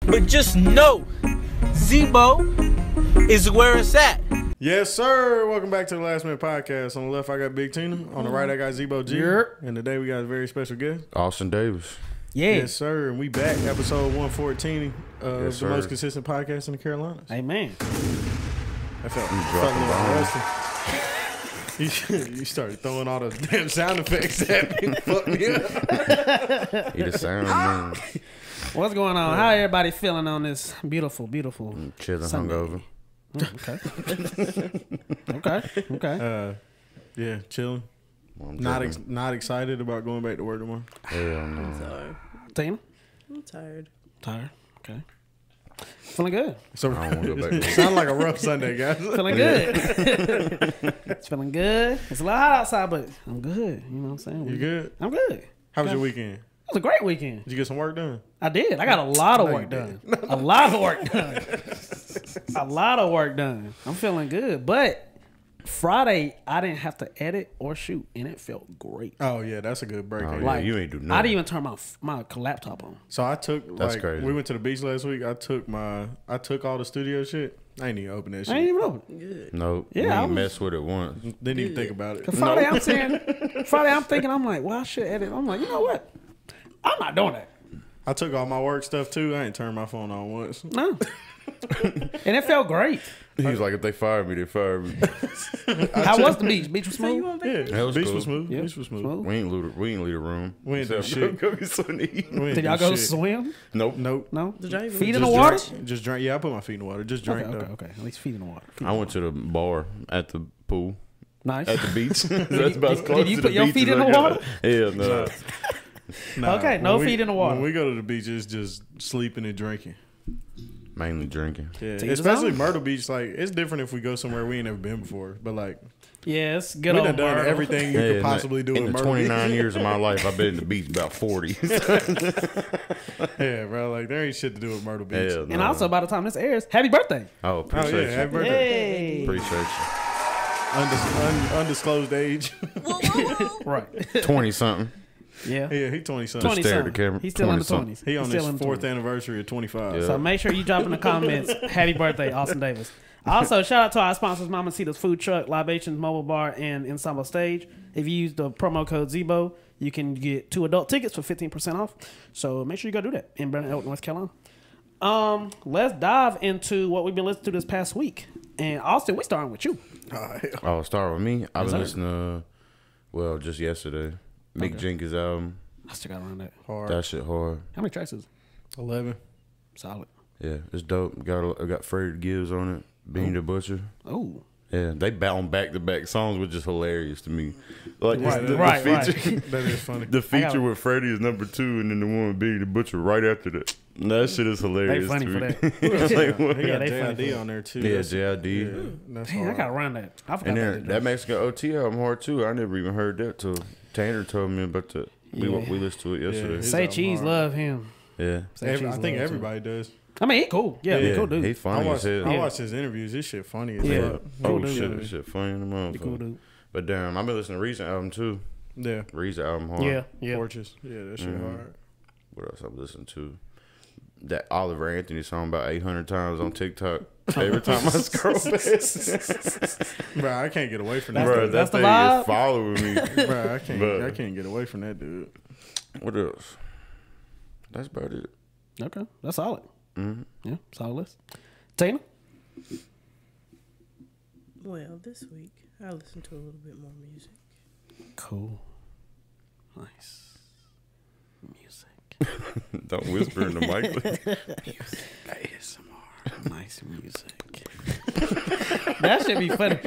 But just know, Zebo is where it's at. Yes, sir. Welcome back to the Last Minute Podcast. On the left, I got Big Tina. On the right, I got Zebo G. And today we got a very special guest. Austyn Davys. Yeah. Yes, sir. And we back, episode 114 of Yes, the sir. most consistent podcast in the Carolinas. Amen. I felt a dropping little rusty. You started throwing all the damn sound effects at me. Fuck me up. He the sound man. What's going on? How everybody feeling on this beautiful Chilling, Sunday? hungover. Okay. Yeah, chilling. Well, I'm Not joking. not excited about going back to work tomorrow. Hell no. Sorry. Tina? I'm tired. Tired. Okay. Feeling good. So I don't wanna go back to work. sound like a rough Sunday, guys. Feeling good. It's feeling good. It's a lot hot outside, but I'm good. You know what I'm saying? You good? I'm good. How was your weekend? It was a great weekend. Did you get some work done? I did. I got a lot of No, work you done. A lot of work done. A lot of work done. I'm feeling good. But Friday, I didn't have to edit or shoot, and it felt great. Oh yeah, that's a good break. Oh, Like, yeah, you ain't do nothing. I didn't even turn my laptop on. So I took That's like crazy. we went to the beach last week. I took all the studio shit. I ain't even open that shit. I ain't even open. Good. No, Yeah, we I ain't was- mess with it once. Didn't even think about it. Friday, I'm thinking, I'm like, well, I should edit. I'm like, you know what? I'm not doing that. I took all my work stuff too. I ain't turned my phone on once. No. And it felt great. He was like, if they fire me, they fire me. How was the beach? Beach was So you smooth? on Yeah, vacation? That was beach cool. was smooth. Yeah. Beach was smooth. Smooth. We ain't leave the room. We ain't do Except shit. Go get something to eat. We ain't Did do y'all go shit. swim? Nope. Nope. No? Did y'all even Feet in the Just water? Just drink. Yeah, I put my feet in the water. Just drink though. Okay. At least feet in the water. I went to the bar at the pool. Nice. At the beach. That's about as close did you to put the your beach feet as in I the got. water? Hell no. Nah, Okay, no when feet in the water. When we go to the beach, it's just sleeping and drinking. Mainly drinking. Yeah, To each his especially own. Myrtle Beach. Like it's different if we go somewhere we ain't never been before. But like Yes, good we old done done Myrtle. everything you could possibly do in in the Myrtle 29 Beach. years of my life, I've been to the beach about 40. Yeah, bro. Like there ain't shit to do with Myrtle Beach. Hell And no. also, by the time this airs, happy birthday. Oh, Oh appreciate yeah, happy you. birthday. Hey. Appreciate Undisclosed age. Right. you. 20 something. Yeah. Yeah, he 20 something. 20 stare at the something. camera. He's still in the 20-something. 20s. He on He's his still in the fourth 20s. anniversary of 25. Yeah. So make sure you drop in the comments, happy birthday, Austyn Davys. Also, shout out to our sponsors, Mama Cita's Food Truck, Libations Mobile Bar, and Ensemble Stage. If you use the promo code Zebo, you can get 2 adult tickets for 15% off. So make sure you go do that in Brandon, North Carolina. Let's dive into what we've been listening to this past week. And Austyn, we're starting with you. Oh, start with me. I've Yes, been sir. listening to, just yesterday, Mick Jenkins' album. I still got around that. Hard. That shit hard. How many tracks is it? 11. Solid. Yeah, it's dope. Got Freddie Gibbs on it. Bean the Butcher. Oh. Yeah, they bound back-to-back songs, which is hilarious to me. Like the Right. feature, That is funny. the feature gotta- with Freddie is number 2, and then the one with Bean the Butcher right after that. And that shit is hilarious. They funny to for me. that. Like, what? He got they funny JID for on there too. Yeah, That's- JID. Yeah, that's Dang, I hard. got around that. I forgot And about then that Mexican OT album hard too. I never even heard that till Tanner told me about that. We Yeah. listened to it yesterday. his Say album Cheese hard. love him. Yeah. Say I Cheese think love him. everybody does. I mean, he cool. Yeah, he cool dude. He I funny as watched, hell. I watched his interviews. This shit funny as Yeah. fuck. Oh Cool dude. shit, this shit funny in the He cool motherfucker. dude. But damn, I've been listening to Reason album too. Yeah. Reason album hard. Yeah. Fortress. Yeah, that shit hard. What else I'm listening to? That Oliver Anthony song about 800 times on TikTok. Every time I scroll past, Bro, I can't get away from that. bro, that's that the thing vibe? is following me. Bro, I can't. But- I can't get away from that dude. What else? That's about it. Okay, that's solid. Yeah, solid list. Tina? Well, this week I listened to a little bit more music. Cool. Nice. Music. Don't whisper in the mic. ASMR. Nice music. That should be funny.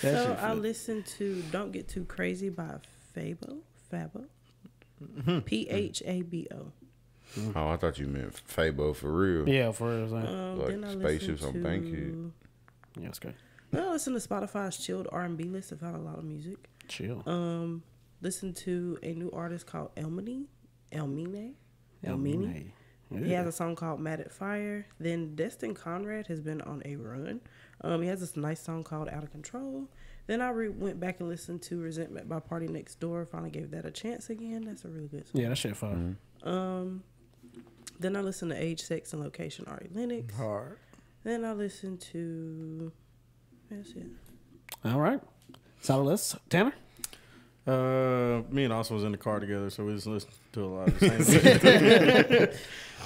So I listened to "Don't Get Too Crazy" by Fabo. Phabo. Oh, I thought you meant Fabo for real. Yeah, for real. Like, Like Then I spaceships listened on to- Bankhead. yeah, it's good. Then I listened to Spotify's chilled R&B list. I found a lot of music. Chill. Listened to a new artist called Elmini. Elmini. Yeah. He has a song called Mad at Fire. Then Destin Conrad has been on a run. He has this nice song called Out of Control. Then I went back and listened to Resentment by Party Next Door. Finally gave that a chance again. That's a really good song. Yeah, that shit fun. Then I listen to Age, Sex, and Location, Ari Lennox. Hard. Then I listen to... That's it. All right. Solid list. Tanner? Me and Austin was in the car together, so we just listened to a lot of the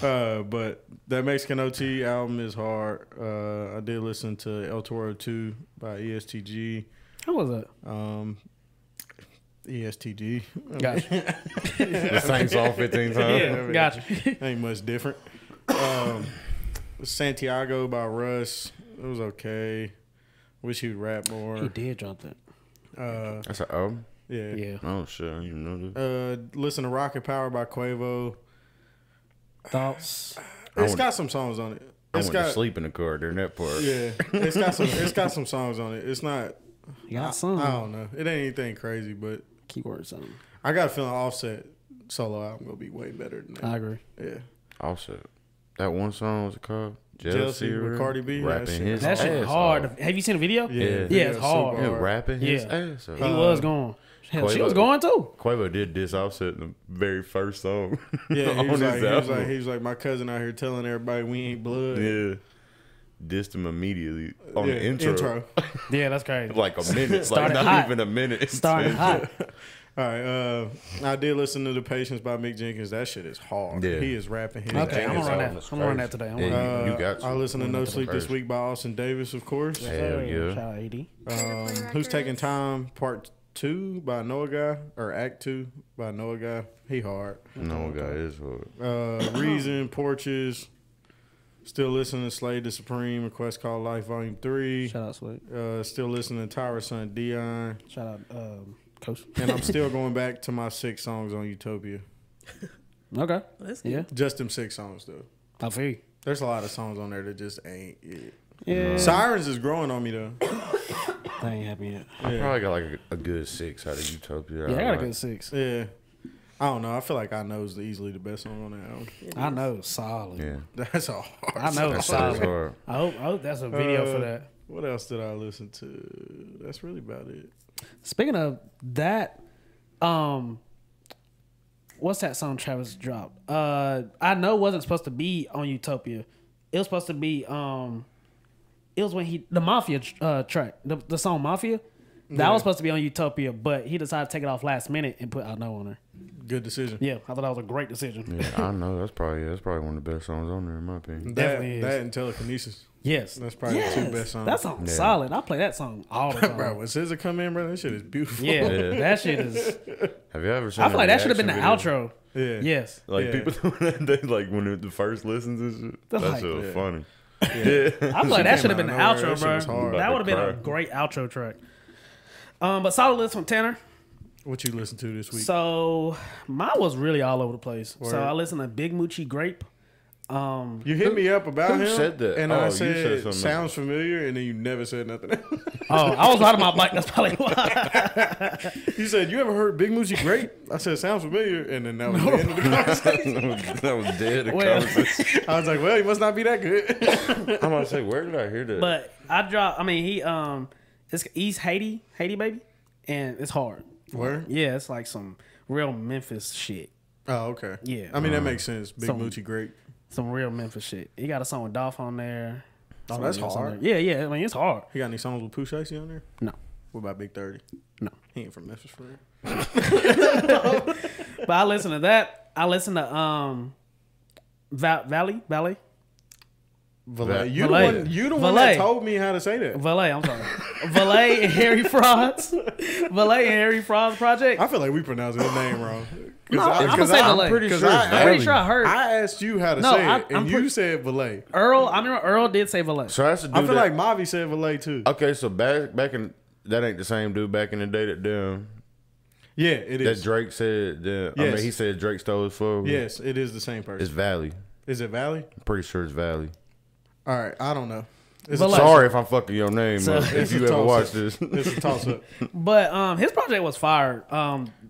same. But that Mexican OT album is hard. I did listen to El Toro 2 by ESTG. How was that? ESTG. Gotcha. The same song 15 times. Yeah, gotcha. Ain't much different. Santiago by Russ. It was okay. Wish he would rap more. He did drop that. That's an album? Yeah. Yeah. Oh, shit. I didn't even know that. Listen to Rocket Power by Quavo. Thoughts? It's got some songs on it. I It's went got to sleep in the car during that part. Yeah. It's got some songs on it. It's not. You got some. I don't know. It ain't anything crazy, but Keyword something. I got a feeling Offset solo album gonna be way better than that. I agree. Yeah. Also, that one song, what's it called? Jealousy with Cardi B. Rapping his That shit ass hard. off. Have you seen the video? Yeah. Yeah, it's hard. super Yeah, rapping his ass off. He was going. Hell, she Quavo- was going too. Quavo did diss Offset in the very first song. Yeah, on his album. he was like, my cousin out here telling everybody we ain't blood. Yeah. Dissed him immediately on the intro. Yeah, that's crazy. Like a minute. Started like not hot. even a minute. Started hot. All right, I did listen to The Patience by Mick Jenkins. That shit is hard. Yeah. He is rapping his Okay, I'm ass gonna run off. that. I'm gonna run that today. I'm gonna run Yeah, that. you got to. I listened to No Sleep This first. Week by Austyn Davys, of course. Hell yeah. Shout out AD. Who's Taking Time Part 2 by Noah Guy, or Act 2 by Noah Guy. He hard. No guy is hard. Reason, Porches. Still listening to Slade the Supreme, A Quest Called Life Volume 3. Shout out Slade. Still listening to Tyra's son Dion. Shout out Coach. And I'm still going back to my 6 songs on Utopia. Okay. That's good. Yeah. Just them 6 songs, though. I feel you. There's a lot of songs on there that just ain't it. Yeah. Sirens is growing on me, though. I ain't happy yet. I probably got like a good 6 out of Utopia. Yeah, I got a like. good 6. Yeah. I don't know. I feel like I Know is easily the best song on that album. I know, solid. Yeah. That's a hard I know, song. That's solid. hard. I hope that's a video for that. What else did I listen to? That's really about it. Speaking of that, what's that song Travis dropped? I know it wasn't supposed to be on Utopia. It was supposed to be it was when the Mafia track, the song Mafia. That was supposed to be on Utopia, but he decided to take it off last minute and put I Know on there. Good decision. Yeah, I thought that was a great decision. Yeah, I know. That's probably one of the best songs on there, in my opinion. Definitely is. That and Telekinesis. Yes. That's probably the 2 best songs. That song's Yeah. solid. I play that song all the time. Bro, when SZA come in, bro, that shit is beautiful. Yeah, Yeah. that shit is. Have you ever seen I feel like that should have been the reaction video? outro. Yeah. Yes. Like Yeah. people doing that, they like when the first listens and shit. That's That like- shit was Yeah. funny. Yeah. I feel like that should have came been the out of nowhere. outro, That shit was bro. hard. That would have been About a to great outro track. But solid list from Tanner. What you listen to this week? So mine was really all over the place. So Word. I listened to Big Moochie Grape. You hit me up about who him. said that? And Oh, I you said said, something. sounds familiar, and then you never said nothing else. Oh, I was riding my bike. That's probably why. You said, you ever heard Big Moochie Great? I said, sounds familiar, and then that was the end of the conversation. that was dead. The Well- conversation. I was like, well, he must not be that good. I'm about to say, where did I hear that? But I dropped. I mean, he's Haiti baby, and it's hard. Where? Yeah, it's like some real Memphis shit. Oh, okay. Yeah. I mean, that makes sense. Big Some- Moochie Great. Some real Memphis shit. He got a song with Dolph on there. Oh, that's Somebody else on hard. there. Yeah. I mean, it's hard. He got any songs with Pooh Shiesty on there? No. What about Big 30? No. He ain't from Memphis for real. But I listen to that. I listen to Valley. Valet. You Valet. the one Valet. that told me how to say that. Valet, I'm sorry. Valet and Harry Fraud's. Valet and Harry Fraud's project. I feel like we pronounced his name wrong. No, I'm gonna say Valet. I'm pretty sure. I- it's I'm pretty Valley. sure I heard I asked you how to No, say it, I'm and you pretty- said Valet. Earl. I remember Earl did say Valet. So that's the dude. I feel that, like Mavi said Valet too. okay, so back in that ain't the same dude back in the day that Yeah, it that is. Drake said. I Yes. mean, he said Drake stole his flow. Yes, it is the same person. It's Valley. Is it Valley? I'm pretty sure it's Valley. All right, I don't know. It's Valet. Sorry if I'm fucking your name. So- if It's you a ever watch toss-up. this, It's a toss up. But his project was fired.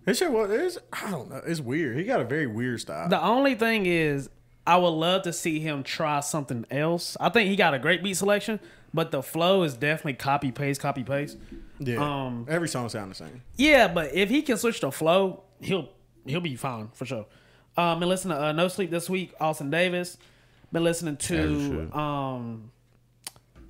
His shit was. I don't know. It's weird. He got a very weird style. The only thing is, I would love to see him try something else. I think he got a great beat selection, but the flow is definitely copy paste. Yeah. Every song sound the same. Yeah, but if he can switch the flow, he'll be fine for sure. Been listening to No Sleep this week, Austyn Davys. Been listening As you to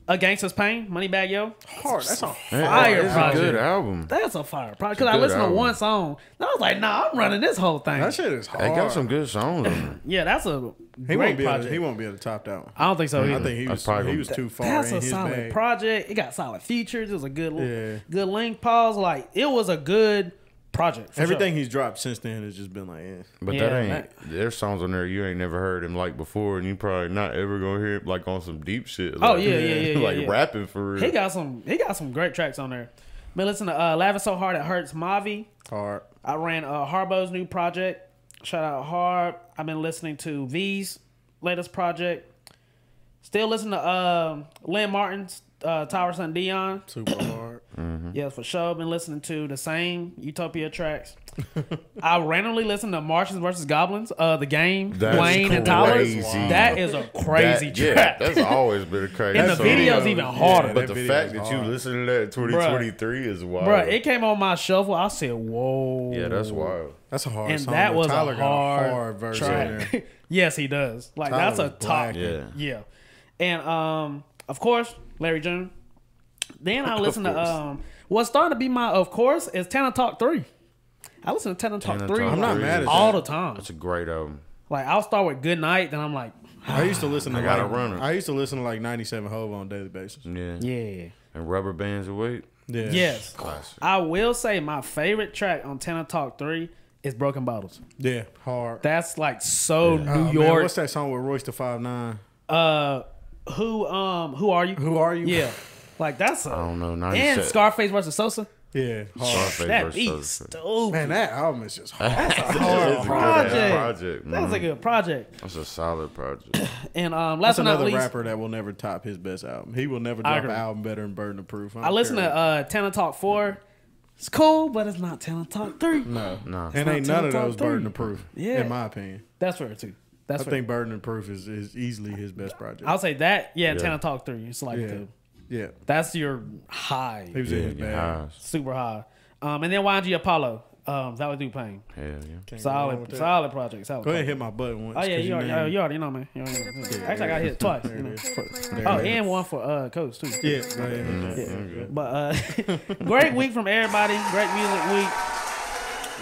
A Gangsta's Pain, Moneybagg Yo. Hard. That's a Fire That's project. a good album. That's a fire project. It's a Because I good listened to album. one song, and I was like, nah, I'm running this whole thing. That shit is hard. They got some good songs on there. Yeah, that's a He great won't be. project. He won't be able to top that one. I don't think so either. I think That's probably he was too far That's in a his solid bag. project. It got solid features. It was a good, Yeah. good length pause. Like it was a good project. For Everything sure. he's dropped since then has just been like, But Yeah, that ain't. that- There's songs on there you ain't never heard him like before, and you probably not ever gonna hear him like on some deep shit. Oh, Like, yeah, like yeah. rapping for real. He got some great tracks on there. Been listening to Laughing So Hard It Hurts, Mavi. hard. I ran Harbo's new project. Shout out Harb. I've been listening to V's latest project. Still listening to Lynn Martin's Tower Son Dion. Super hard. Yes, for sure. Been listening to the same Utopia tracks. I randomly listened to Martians versus Goblins, the game, That's Wayne and Tyler. crazy. That is a crazy Yeah, track. that's always been a crazy. And the song. video's even harder. Yeah, But that the video fact is that you hard. listen to that in 2023 is wild. Bruh, it came on my shuffle. I said, whoa. Yeah, that's wild. That's a hard And song. that but was Tyler a got hard, a hard version in there. track. Yes, he does. Like Tyler that's a was top. black. Yeah. And of course, Larry June. Then I listen to what's starting to be my of course is Tana Talk 3. I listen to Tana Talk Tana 3 Talk I'm not mad at all that. the time. That's a great album. Like I'll start with Good Night, then I'm like, I used to listen to I gotta like, run it. I used to listen to like 97 Hove on a daily basis. Yeah. yeah. And Rubber Bands of Weight. Yeah. Yes. Classic. I will say my favorite track on Tana Talk 3 is Broken Bottles. Yeah. Hard. That's like so New Man, York. what's that song with Royce the 5'9"? Who are you? Who are you? Yeah. Like that's a I don't know. and 97. Scarface versus Sosa. Yeah. Hard. Scarface That versus beat Sosa. stupid. Man, that album is just hard. That's a project. project. That was a good project. That's a solid project. And last That's but not another least, rapper that will never top his best album. He will never I drop an agree. album better than Burden of Proof. I listened to Tana Talk 4. It's cool, but it's not Tana Talk 3. No. Nah. And not ain't none of Tana those Talk 3. Burden of Proof, Yeah. in my opinion. That's fair too. That's I fair. think Burden of Proof is easily his best project. I'll say that. Yeah, Yeah. Tana Talk 3. It's like Yeah. Yeah. that's your high, He was in his bag. Yeah. super high. And then YNG Apollo. That was Duke Payne. Hell yeah. Can't go wrong with that. Solid project. Solid Go ahead and project. hit my button once. Oh yeah, 'cause you named- already know, man. You already know. Actually, I got hit twice. You know. Oh, and one for Coach too. Yeah, go ahead. But great week from everybody.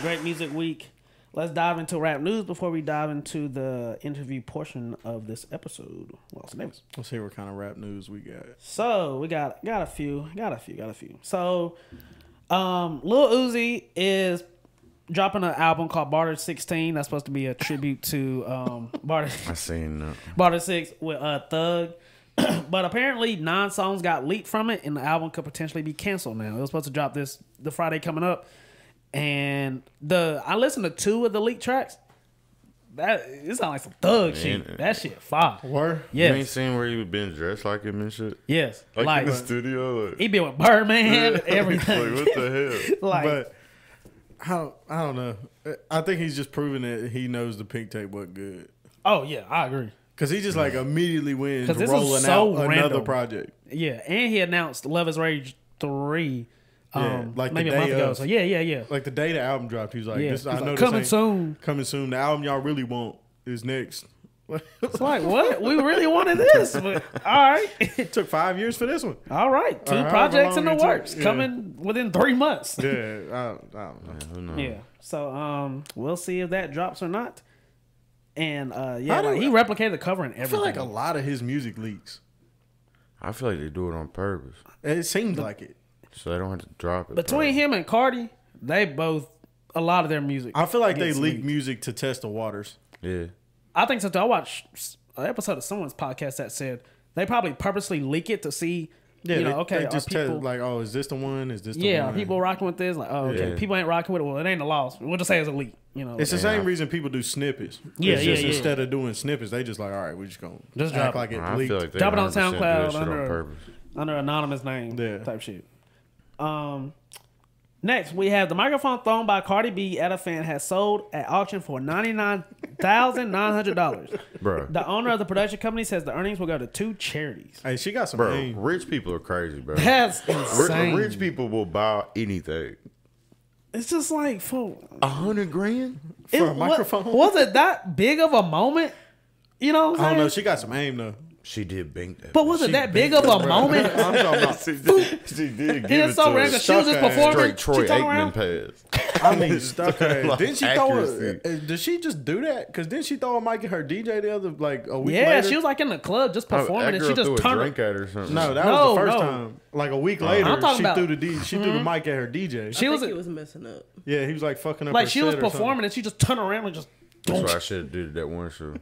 Great music week. Let's dive into rap news before we dive into the interview portion of this episode. What's the name? Let's see what kind of rap news we got. So we got a few. So Lil Uzi is dropping an album called Barter 16. That's supposed to be a tribute to Barter I seen that. Barter 6 with Thug. But apparently 9 songs got leaked from it, and the album could potentially be canceled now. It was supposed to drop the Friday coming up. And I listened to 2 of the leaked tracks. It sounds like some Thug shit. That shit fire. Word? You ain't Yes. seen where he been dressed like him and shit? Yes. Like in the studio? Like, he been with Birdman, everything. like, what the hell? Like, But I don't know. I think he's just proving that he knows the pink tape wasn't good. oh yeah, I agree. Because he just like immediately went 'Cause this is rolling so out another random. project. Yeah, and he announced Love Is Rage 3 Yeah, like maybe the a month day ago. of. So yeah. Like the day the album dropped, he was like, Yeah. this, He's I like, know this coming ain't soon. coming soon. The album y'all really want is next. It's like, what? We really wanted this. But, all right. It took 5 years for this one. All right. 2 Or however projects in long the it took. works Yeah. coming within 3 months. Yeah, I don't know. Who knows? Yeah. So we'll see if that drops or not. And How do- he replicated the cover and I everything. feel like a lot of his music leaks. I feel like they do it on purpose. It seems like it. So they don't have to drop it. Between him and Cardi, they both a lot of their music. I feel like they gets leak leaked. music to test the waters. Yeah. I think so too. I watched an episode of someone's podcast that said they probably purposely leak it to see, Yeah, you know, they, okay, they are just people, test like, oh, is this the one? Is this the yeah, one? are people rocking with this? Like, oh, okay, Yeah. people ain't rocking with it. Well, it ain't a loss. We'll just say it's a leak. You know, It's the Yeah. same reason people do snippets. Yeah, It's yeah, just yeah. instead of doing snippets, they just like, all right, we're just gonna Just act drop like it. it I leaked. feel like they Drop it on 100% do that SoundCloud shit under- on purpose. under anonymous name Yeah. type shit. Next, we have the microphone thrown by Cardi B at a fan has sold at auction for $99,900. Bro. The owner of the production company says the earnings will go to 2 charities. Hey, she got some Bro, game. rich people are crazy, bro. That's insane. Rich people will buy anything. It's just like for $100,000 For a microphone? Was it that big of a moment? You know what I'm I saying? don't know. She got some aim though. She did bank that. But was it that big of a moment? I'm talking about. she did give It's it so to random. her. She was just Stuck ass. performing. Straight Troy She turned Aikman around. pass. I mean, stuck her. Like Didn't she throw accuracy. Did she just do that? Because didn't she throw a mic at her DJ the other like a week Yeah, later? she was like in the club just performing, That and girl she just threw a turned. drink at her or something. No, that No, was the first no. time. Like a week later, I'm talking she about- threw the mic at her DJ. She I was think he was messing up. Yeah, he was like fucking up. like her she was set or performing, and she just turned around and just. That's what I should have did that one show.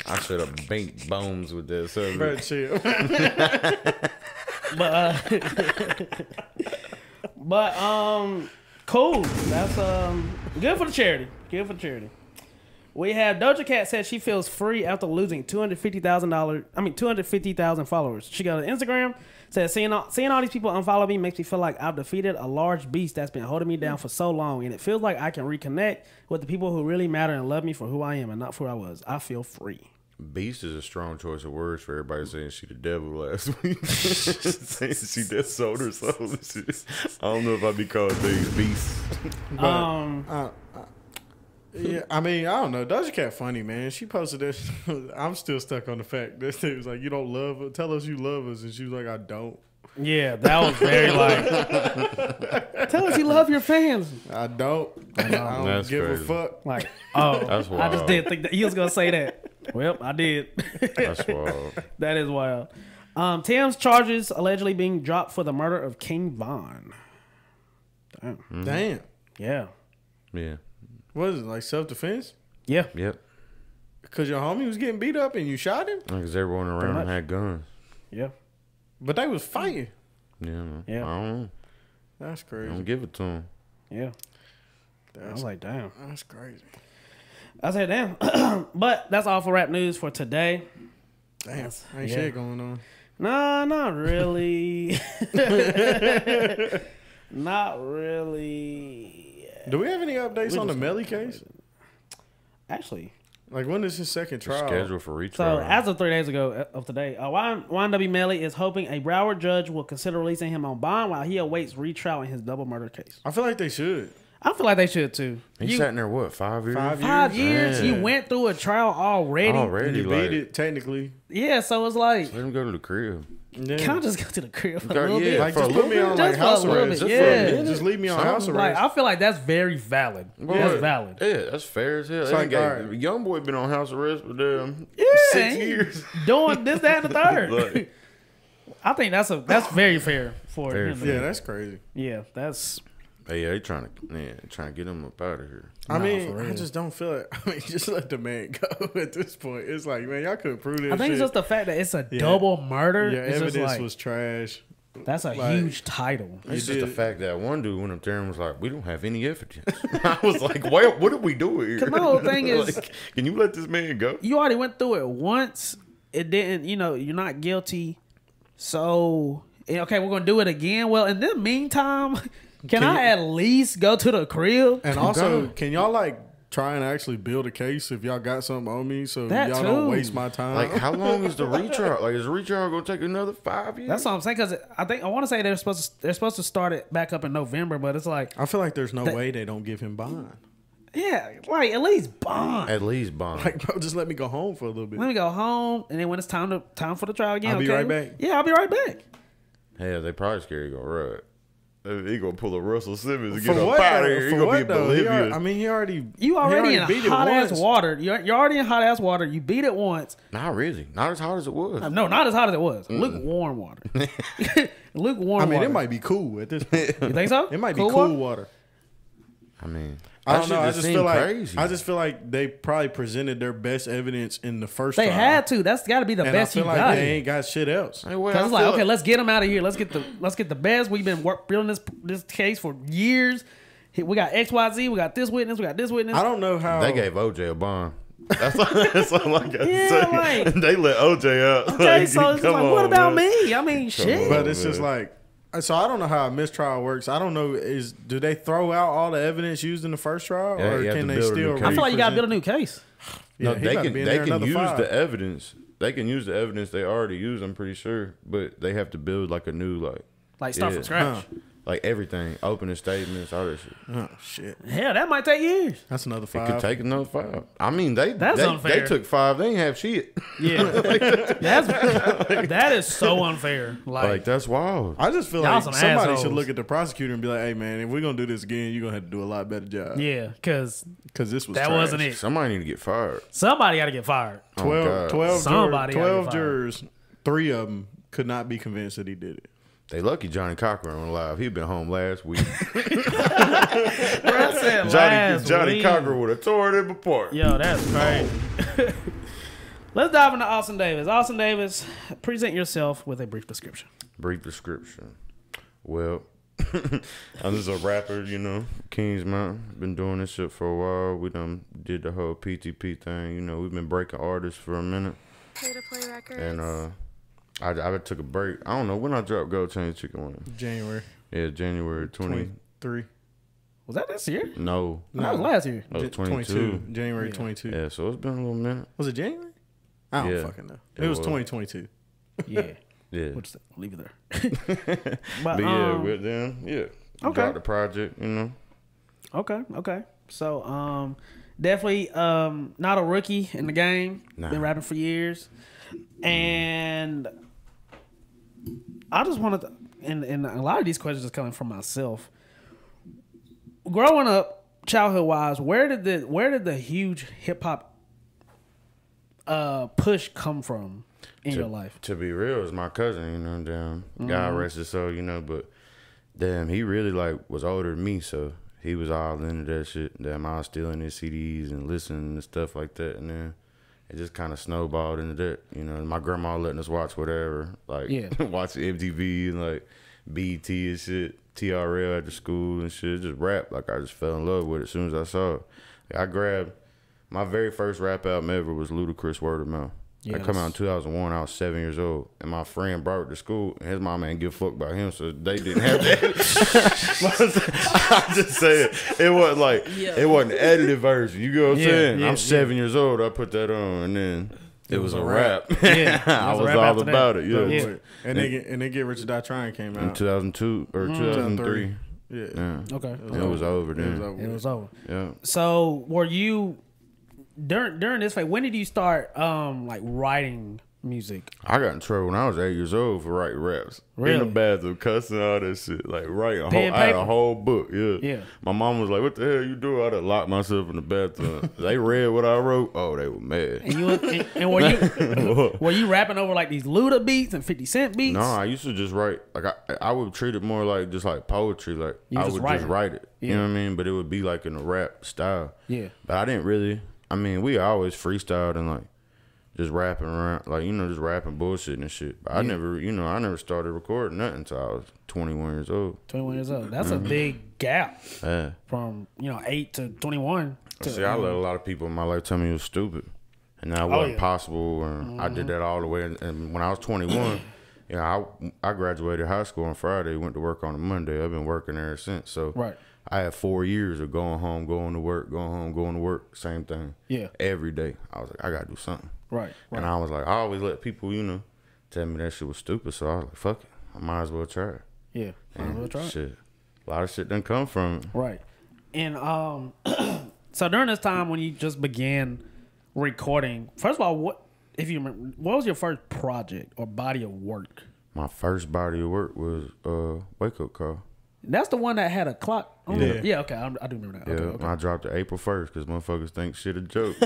I should have banked bones with that. So something. Bro, chill. But cool. That's good for the charity. Good for the charity. We have Doja Cat said she feels free after losing $250,000 followers. She got an Instagram. Says seeing all these people unfollow me makes me feel like I've defeated a large beast that's been holding me down for so long, and it feels like I can reconnect with the people who really matter and love me for who I am and not for who I was. I feel free. beast is a strong choice of words for everybody saying she the devil last week. Saying she that sold her soul. I don't know if I'd be called things beasts. Yeah, I mean, I don't know. Doja Cat funny, man. She posted this. I'm still stuck on the fact that it was like, you don't love her. Tell us you love us. And she was like, I don't. Yeah, that was very like. Tell us you love your fans. I don't. I don't That's give crazy. a fuck. Like, oh, That's I just wild. didn't think that he was gonna say that. Well, I did. That's wild. That is wild. Tim's charges allegedly being dropped for the murder of King Von. Damn. Damn. Yeah. Yeah. What is it, like self-defense? Yeah. Yep. Because your homie was getting beat up and you shot him? Because everyone around much. had guns. Yeah. But they was fighting. Yeah. Man. Yeah. I don't know. That's I crazy. don't give it to them. Yeah. I was like, damn. That's crazy. I said, damn. But that's all for rap news for today. Damn. Ain't yeah. shit going on. Nah, not really. Not really. Do we have any updates on the Melly case? Actually, Like, when is his second trial? Scheduled for so retrial. as of 3 days ago of today, YNW Melly is hoping a Broward judge will consider releasing him on bond while he awaits retrial in his double murder case. I feel like they should. I feel like they should too. He sat in there, what, 5 years? 5 5 years, Man. you went through a trial already. Already, You like, beat it, technically. Yeah, so it's like, let him go to the crib. Yeah. can I just go to the crib for a Yeah, little bit? Like, for just a put little me on, bit. like, Just for a house little arrest. bit, Just for a yeah. minute. Just leave me on house Something. arrest. Like, I feel like that's very valid. That's valid. Yeah, that's fair as hell. It's That like, guy, all right. young boy been on house arrest for damn Yeah, 6 he years. doing this, that, and the third. Like, I think that's very fair for Very him. to Yeah, do. that's crazy. Yeah, that's hey, yeah, they trying to get him up out of here. I for mean, I real. just don't feel it. I mean, just let the man go at this point. It's like, man, y'all couldn't prove this I think shit. it's just the fact that it's a Yeah. double murder. Your It's just evidence like, was trash. that's a like- huge title. It's You just the did- fact that one dude went up there and was like, "We don't have any evidence." I was like, "What are we doing here?" 'Cause my whole thing is- Like, can you let this man go? You already went through it once. It didn't, you're not guilty. So, okay, we're going to do it again. Well, in the meantime, can I at least go to the crib? And also, God. can y'all like try and actually build a case if y'all got something on me, so That y'all too. don't waste my time? Like, how long is the retrial? Like, is the retrial gonna take another 5 years? That's what I'm saying, because I want to say they're supposed to start it back up in November, but it's like, I feel like there's no way they don't give him bond. yeah, like at least bond. At least bond. Like, bro, just let me go home for a little bit. Let me go home, and then when it's time for the trial again, I'll be okay? right back. Yeah, I'll be right back. Hell, they probably scared he gonna run. He gonna pull a Russell Simmons and For get up what? out of Though? here. He For gonna what be though? He Bolivia. You already he in beat it hot ass once. water. You're already in hot ass water. You beat it once. Not really. Not as hot as it was. No, not as hot as it was. Lukewarm water. Lukewarm I mean, water. it might be cool at this point. You think so? It might be cool water? water. I mean, I that don't know. shit I just just seemed feel like crazy. I just feel like they probably presented their best evidence in the first. They trial. had to. That's got to be the and best I you feel like got. they ain't got shit else. Hey, well, Cause I it's like, feel okay, let's get them out of here. Let's get the best. We've been building this case for years. We got XYZ. We got this witness. We got this witness. I don't know how They gave OJ a bond. That's all I got Yeah, to say. like- They let OJ out. Okay, Like, so it's just come like, what on, about man. me? I mean, shit. But it's just man. like, so I don't know how a mistrial works. I don't know, do they throw out all the evidence used in the first trial, Yeah, or you have can to they build a new still? case. I feel like you got to build a re-present? new case. Yeah, No, he they gotta can be in there another use 5. the evidence. They can use the evidence they already used. I'm pretty sure, but they have to build like a new Like start Yeah. from scratch. Like everything, opening statements, all that shit. Oh shit, Hell, that might take years. that's another It 5. could take another 5. I mean, they unfair. took 5. They ain't have shit. Yeah, that is so unfair. Like that's wild. I just feel Y'all like some somebody assholes. should look at the prosecutor and be like, "Hey, man, if we're gonna do this again, you're gonna have to do a lot better job." yeah, because because this was that trash. wasn't it. Somebody need to get fired. Somebody got to get fired. 12, God. 12, Somebody gotta 12 get fired. jurors, 3 of them could not be convinced that he did it. They lucky Johnny Cochran on live. He'd been home last week. Johnny Cochran would have tore them apart. Yo, that's crazy. Let's dive into Austyn Davys. Austyn Davys, present yourself with a brief description. Brief description. Well, I'm just a rapper, you know, Kings Mountain. Been doing this shit for a while. We done did the whole PTP thing. You know, we've been breaking artists for a minute. Play to play records. And I took a break. I don't know when I dropped Gold Chain Chicken Wing. January Yeah, January 23. Was that this year? No, That was last year. that was 22. January 22. Yeah, so it's been a little minute. Was it January? I don't Yeah. fucking know. It It was was. 2022. Yeah. Yeah. We'll just leave it there. But yeah, with them, yeah. Okay. Dropped the project, you know. Okay. So, definitely not a rookie in the game. Nah. Been rapping for years. And I just wanted to, and a lot of these questions are coming from myself. Growing up, childhood wise, where did the huge hip hop push come from in your life? To be real, it's my cousin, you know, damn. God rest his soul, you know, but damn, he really like was older than me, so he was all into that shit. Damn, I was stealing his CDs and listening and stuff like that, and then it just kind of snowballed into that, you know. My grandma letting us watch whatever, like watch MTV and like BET and shit, TRL after school and shit, just rap. Like I just fell in love with it as soon as I saw it. Like, I grabbed my very first rap album ever was Ludacris Word of Mouth. Yes. I come out in 2001. I was 7 years old, and my friend brought it to school, and his mom ain't give a fuck about him, so they didn't have that. I just say it wasn't like it wasn't the edited version. You know what I'm saying? I'm 7 years old. I put that on, and then it was a rap. Yeah, I was rap all after that. about it. Yeah. Yeah. And they Get Rich or Die Trying came In out 2002 or 2003. Yeah. Yeah. Okay. It was over then. It was over. Yeah. So were you during this phase? When did you start like writing music? I got in trouble when I was 8 years old for writing raps. Really? In the bathroom, cussing, all that shit. Like writing Pen I had paper? a whole book. Yeah. Yeah. My mom was like, "What the hell you doing?" I done locked myself in the bathroom. They read what I wrote. Oh, they were mad. And you and were you rapping over like these Luda beats and 50 Cent beats? No, I used to just write. Like I would treat it more like just like poetry. Like You I just would write just it. write it. Yeah. You know what I mean? But it would be like in a rap style. Yeah. But I didn't really. I mean, we always freestyled and like just rapping around, like, you know, just rapping bullshit and shit. But I never started recording nothing until I was 21 years old. 21 years old. That's a big gap Yeah. from 8 to 21. See, I let a lot of people in my life tell me it was stupid, and that wasn't possible. And I did that all the way. And when I was 21, I graduated high school on Friday, went to work on a Monday. I've been working ever since. So Right. I had 4 years of going home, going to work, going home, going to work, same thing. Yeah. Every day. I was like, I gotta do something. Right. And I was like, I always let people, tell me that shit was stupid. So I was like, fuck it, I might as well try it. Yeah. And We'll try it. shit, a lot of shit done come from it. Right. And so during this time when you just began recording, first of all, what was your first project or body of work? My first body of work was Wake Up Call. That's the one that had a clock on Yeah. it. Yeah, okay. I do remember that. Yeah, Okay. I dropped it April 1st because motherfuckers think shit a joke.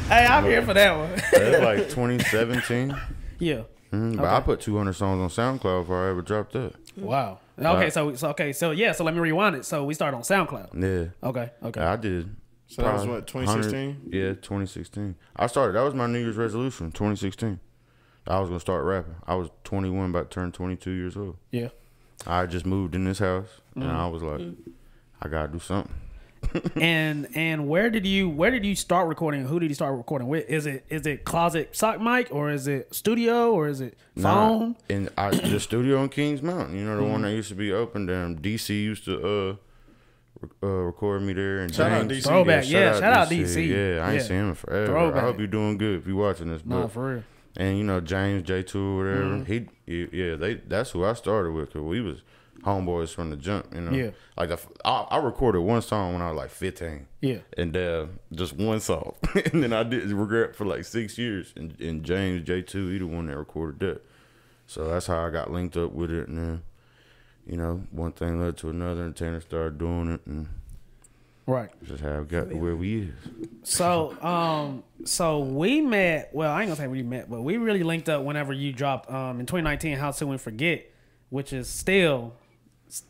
Hey, I'm here for that one. That's like 2017. Yeah. But I put 200 songs on SoundCloud before I ever dropped that. Wow. Okay, so let me rewind it. So we started on SoundCloud. Yeah, Okay. I did. So that was probably what, 2016? 100 Yeah, 2016. That was my New Year's resolution, 2016. I was going to start rapping. I was 21, about to turn 22 years old. Yeah. I just moved in this house, and I was like, I got to do something. And where did you start recording? Who did you start recording with? Is it closet sock mic, or is it studio, or is it phone? And the studio in Kings Mountain, the one that used to be open. Damn, DC used to record me there. And Shout out James, DC. Throwback, yeah. Shout out DC. DC. Yeah, I ain't Yeah. seen him forever. Throwback. I hope you're doing good if you're watching this. Nah, But for real. And you know James J2 or whatever. That's who I started with because we was homeboys from the jump. You know, Yeah. Like I recorded one song when I was like 15. Yeah. And just one song, and then I did regret for like 6 years. And James J2, he the one that recorded that. So that's how I got linked up with it, and then you know one thing led to another, and Tanner started doing it, and Right. just how it got to where we is. So we met. Well, I ain't gonna say we met, but we really linked up whenever you dropped in 2019. How Soon We Forget, which is still.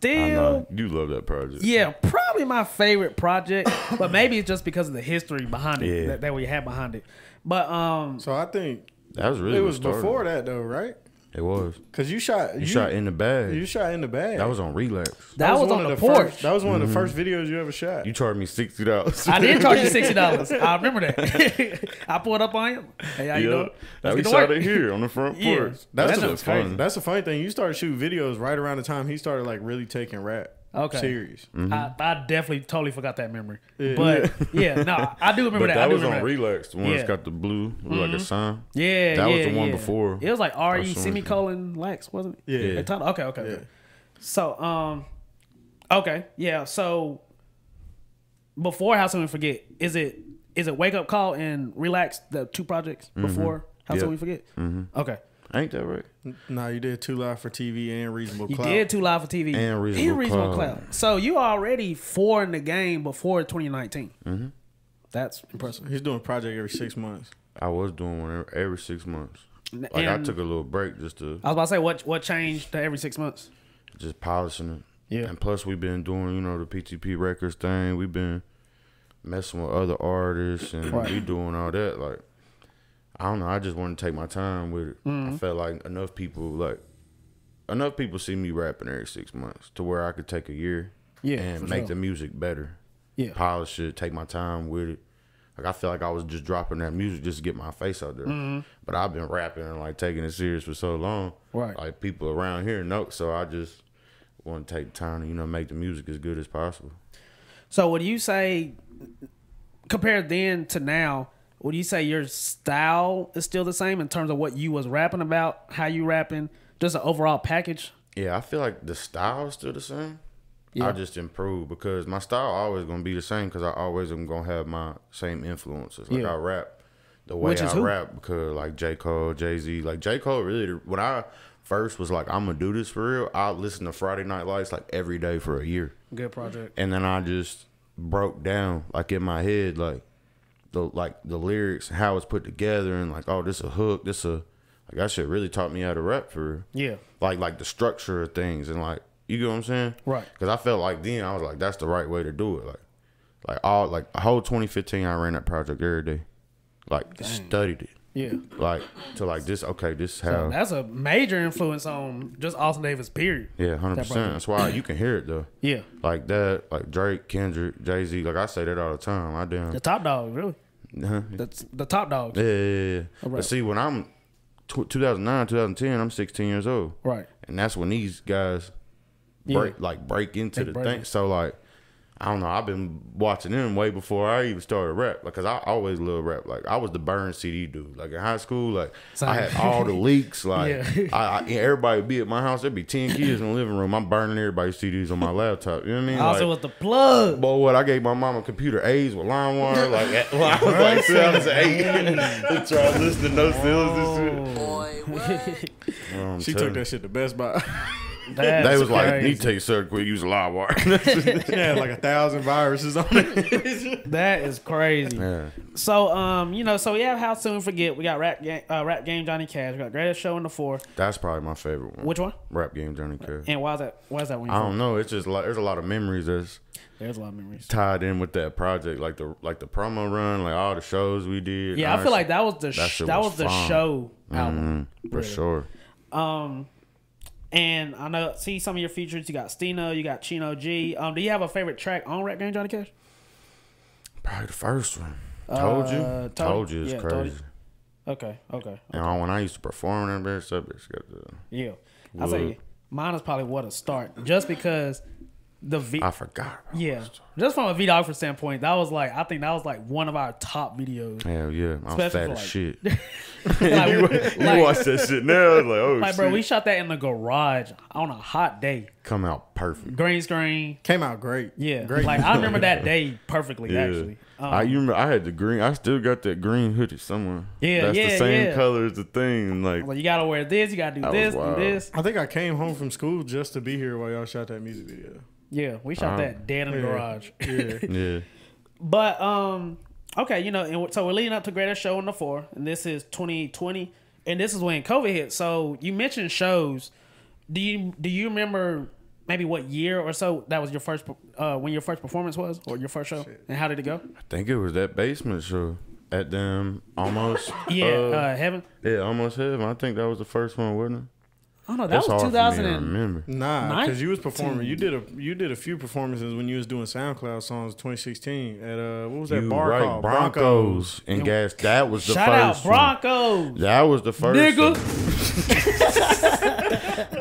I know you love that project. Yeah, probably my favorite project, but maybe it's just because of the history behind it that we had behind it. But So I think that was really it was before that though, right? It was. Cause you shot In the Bag. You shot In the Bag. That was on Relapse. that was on the porch. That was one of the first videos you ever shot. You charged me $60. I did charge you $60. I remember that. I pulled up on him. Hey, how you doing? Now we get to shot work. it here on the front Yeah. porch. That's That the was crazy. fun. That's the funny thing. You started shooting videos right around the time he started like really taking rap serious. I definitely totally forgot that memory. Yeah. But yeah, no, I do remember But that. I that do was on remember that. Relax. The one that's Yeah. got the blue, like a sign. Yeah, That was yeah, the one yeah. before. It was like RE Or something. semicolon Lex, wasn't it? Yeah. That title? Okay. Yeah. So, okay, yeah. So, before How Soon We Forget, is it Wake Up Call and Relax, the two projects before How Soon We Forget? Okay. Ain't that right? Nah, you did Too Loud for TV and Reasonable You Clout. did Too Loud for TV And Reasonable Clout. So you already 4 in the game before 2019. That's impressive. He's doing a project every 6 months. I was doing one every 6 months. Like I And took a little break just to I was about to say what changed to every 6 months. just polishing it. Yeah. And plus we've been doing, you know, the PTP Records thing. We've been messing with other artists and we doing all that. Like, I don't know. I just want to take my time with it. I felt like enough people see me rapping every 6 months to where I could take a year and make the music better. Yeah. Polish it, take my time with it. Like I feel like I was just dropping that music just to get my face out there. But I've been rapping and like taking it serious for so long. Right. Like people around here know. So I just want to take time to, you know, make the music as good as possible. So would you say, compared then to now, would you say your style is still the same in terms of what you was rapping about, how you rapping, just an overall package? Yeah, I feel like the style is still the same. Yeah. I just improved because my style always gonna be the same because I always am gonna have my same influences. Like I rap the way Which is I who? rap because like J. Cole, Jay-Z, like J. Cole really, when I first was like I'm gonna do this for real, I listened to Friday Night Lights like every day for a year. Good project. And then I just broke down like in my head like the lyrics, how it's put together, and like, oh, this a hook, like that shit really taught me how to rap for real. Yeah. Like the structure of things and like, you get what I'm saying? Right. Because I felt like then I was like, that's the right way to do it. Like the whole 2015, I ran that project every day. Like studied it. Yeah. Like to like this. Okay, this is how. So that's a major influence on just Austyn Davys, period. Yeah, 100%. That's why you can hear it though. Yeah. Like that, like Drake, Kendrick, Jay-Z. Like I say that all the time. I damn. The top dogs, really. Uh-huh. That's the top dogs. Yeah. Right. But see, when I'm 2009, 2010, I'm 16 years old. Right. And that's when these guys break into the thing. So like, I don't know. I've been watching them way before I even started rap. Like, cause I always loved rap. Like, I was the burn CD dude. Like in high school, like I had all the leaks. Like, everybody would be at my house. There'd be 10 kids in the living room. I'm burning everybody's CDs on my laptop. You know what I mean? Also like, with the plug. boy, what I gave my mama computer A's with LimeWire. Like, when I was like 2008, to try to listen to No Ceilings and shit. You know what I'm She telling took that shit to Best Buy. They was like, crazy. need to take a certain quick, use a LimeWire. She had like 1,000 viruses on it. That is crazy. Yeah. So, so we have How Soon Forget. We got Rap Game Johnny Cash. We got Greatest Show in the 4. That's probably my favorite one. Which one? Rap Game Johnny Cash. And why is that one? I don't know. It's just like there's a lot of memories that's There's a lot of memories. tied in with that project, like the promo run, like all the shows we did. Yeah, I feel like that was the that shit that was was the fun. show album. for Really. sure. And I know, see some of your features. You got Stino, you got Chino G. Do you have a favorite track on Rap Game Johnny Cash? Probably the first one. Told you is yeah, crazy. Okay. And when I used to perform that bitch got the Yeah. I'll say mine is probably What a Start. Just because I forgot. Yeah, just from a videographer standpoint, that was like I think that was like one of our top videos. Hell yeah, I was fat as shit. You watch that shit now, it's like, oh like shit. bro, we shot that in the garage on a hot day. Come out perfect. Green screen. Came out great. Yeah, Great. like I remember that day perfectly. Yeah. Actually, You remember I had the green. I still got that green hoodie somewhere. Yeah, that's the same yeah. color as the thing. Like, well, you gotta wear this, you gotta do That this, was do wild. this. I think I came home from school just to be here while y'all shot that music video. Yeah, we shot that dead in the garage. Yeah. yeah. But okay, you know, and so we're leading up to Greatest Show on the 4th, and this is 2020, and this is when COVID hit. So you mentioned shows. Do you remember maybe what year or so that was your first when your first performance was, or your first show, and how did it go? I think it was that basement show at them almost. Heaven. Yeah, almost heaven. I think that was the first one, wasn't it? Oh no, that That's was hard for me to 2000. remember. Nah, because you was performing. You did a few performances when you was doing SoundCloud songs 2016 at what was that bar right, called? Broncos and gas. That was the Shout first out Broncos. one. That was the first Nigga. one.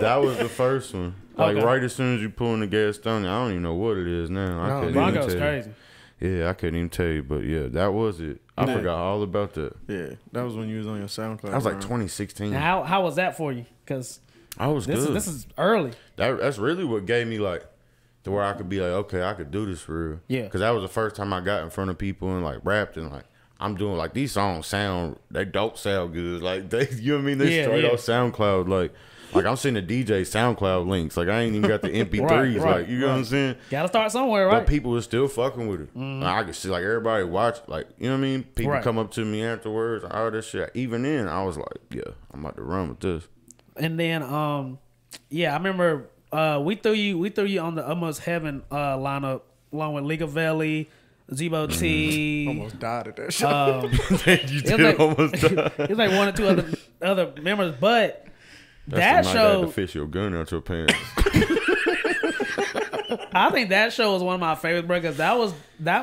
That was the first one. Like Okay. right as soon as you pull in the gas station, I don't even know what it is now. I couldn't even Broncos tell you. crazy. Yeah, I couldn't even tell you, but yeah, that was it. I Yeah. forgot all about that. Yeah, that was when you was on your SoundCloud. That was like run. 2016. Now, how was that for you? Because I was good. this is early. That's really what gave me like to where I could be like, okay, I could do this for real. Yeah. Because that was the first time I got in front of people and like rapped and like I'm doing like these songs they don't sound good. Like they, you know what I mean? They Yeah, straight yeah. off SoundCloud. Like I'm sending DJ SoundCloud links. Like I ain't even got the MP3s. Right, like you know what I'm saying? Got to start somewhere, right? But people are still fucking with it. I could see like everybody watch, like you know what I mean. People Right. come up to me afterwards, all this shit. Even then, I was like, yeah, I'm about to run with this. And then, yeah, I remember we threw you on the Almost Heaven lineup along with League of Valley, Zebo T. Almost died at that show. You It did was like, almost die. it was like one or two other members, but That's that the night I had show, to fish your gun out your pants. I think that show was one of my favorites, bro, because that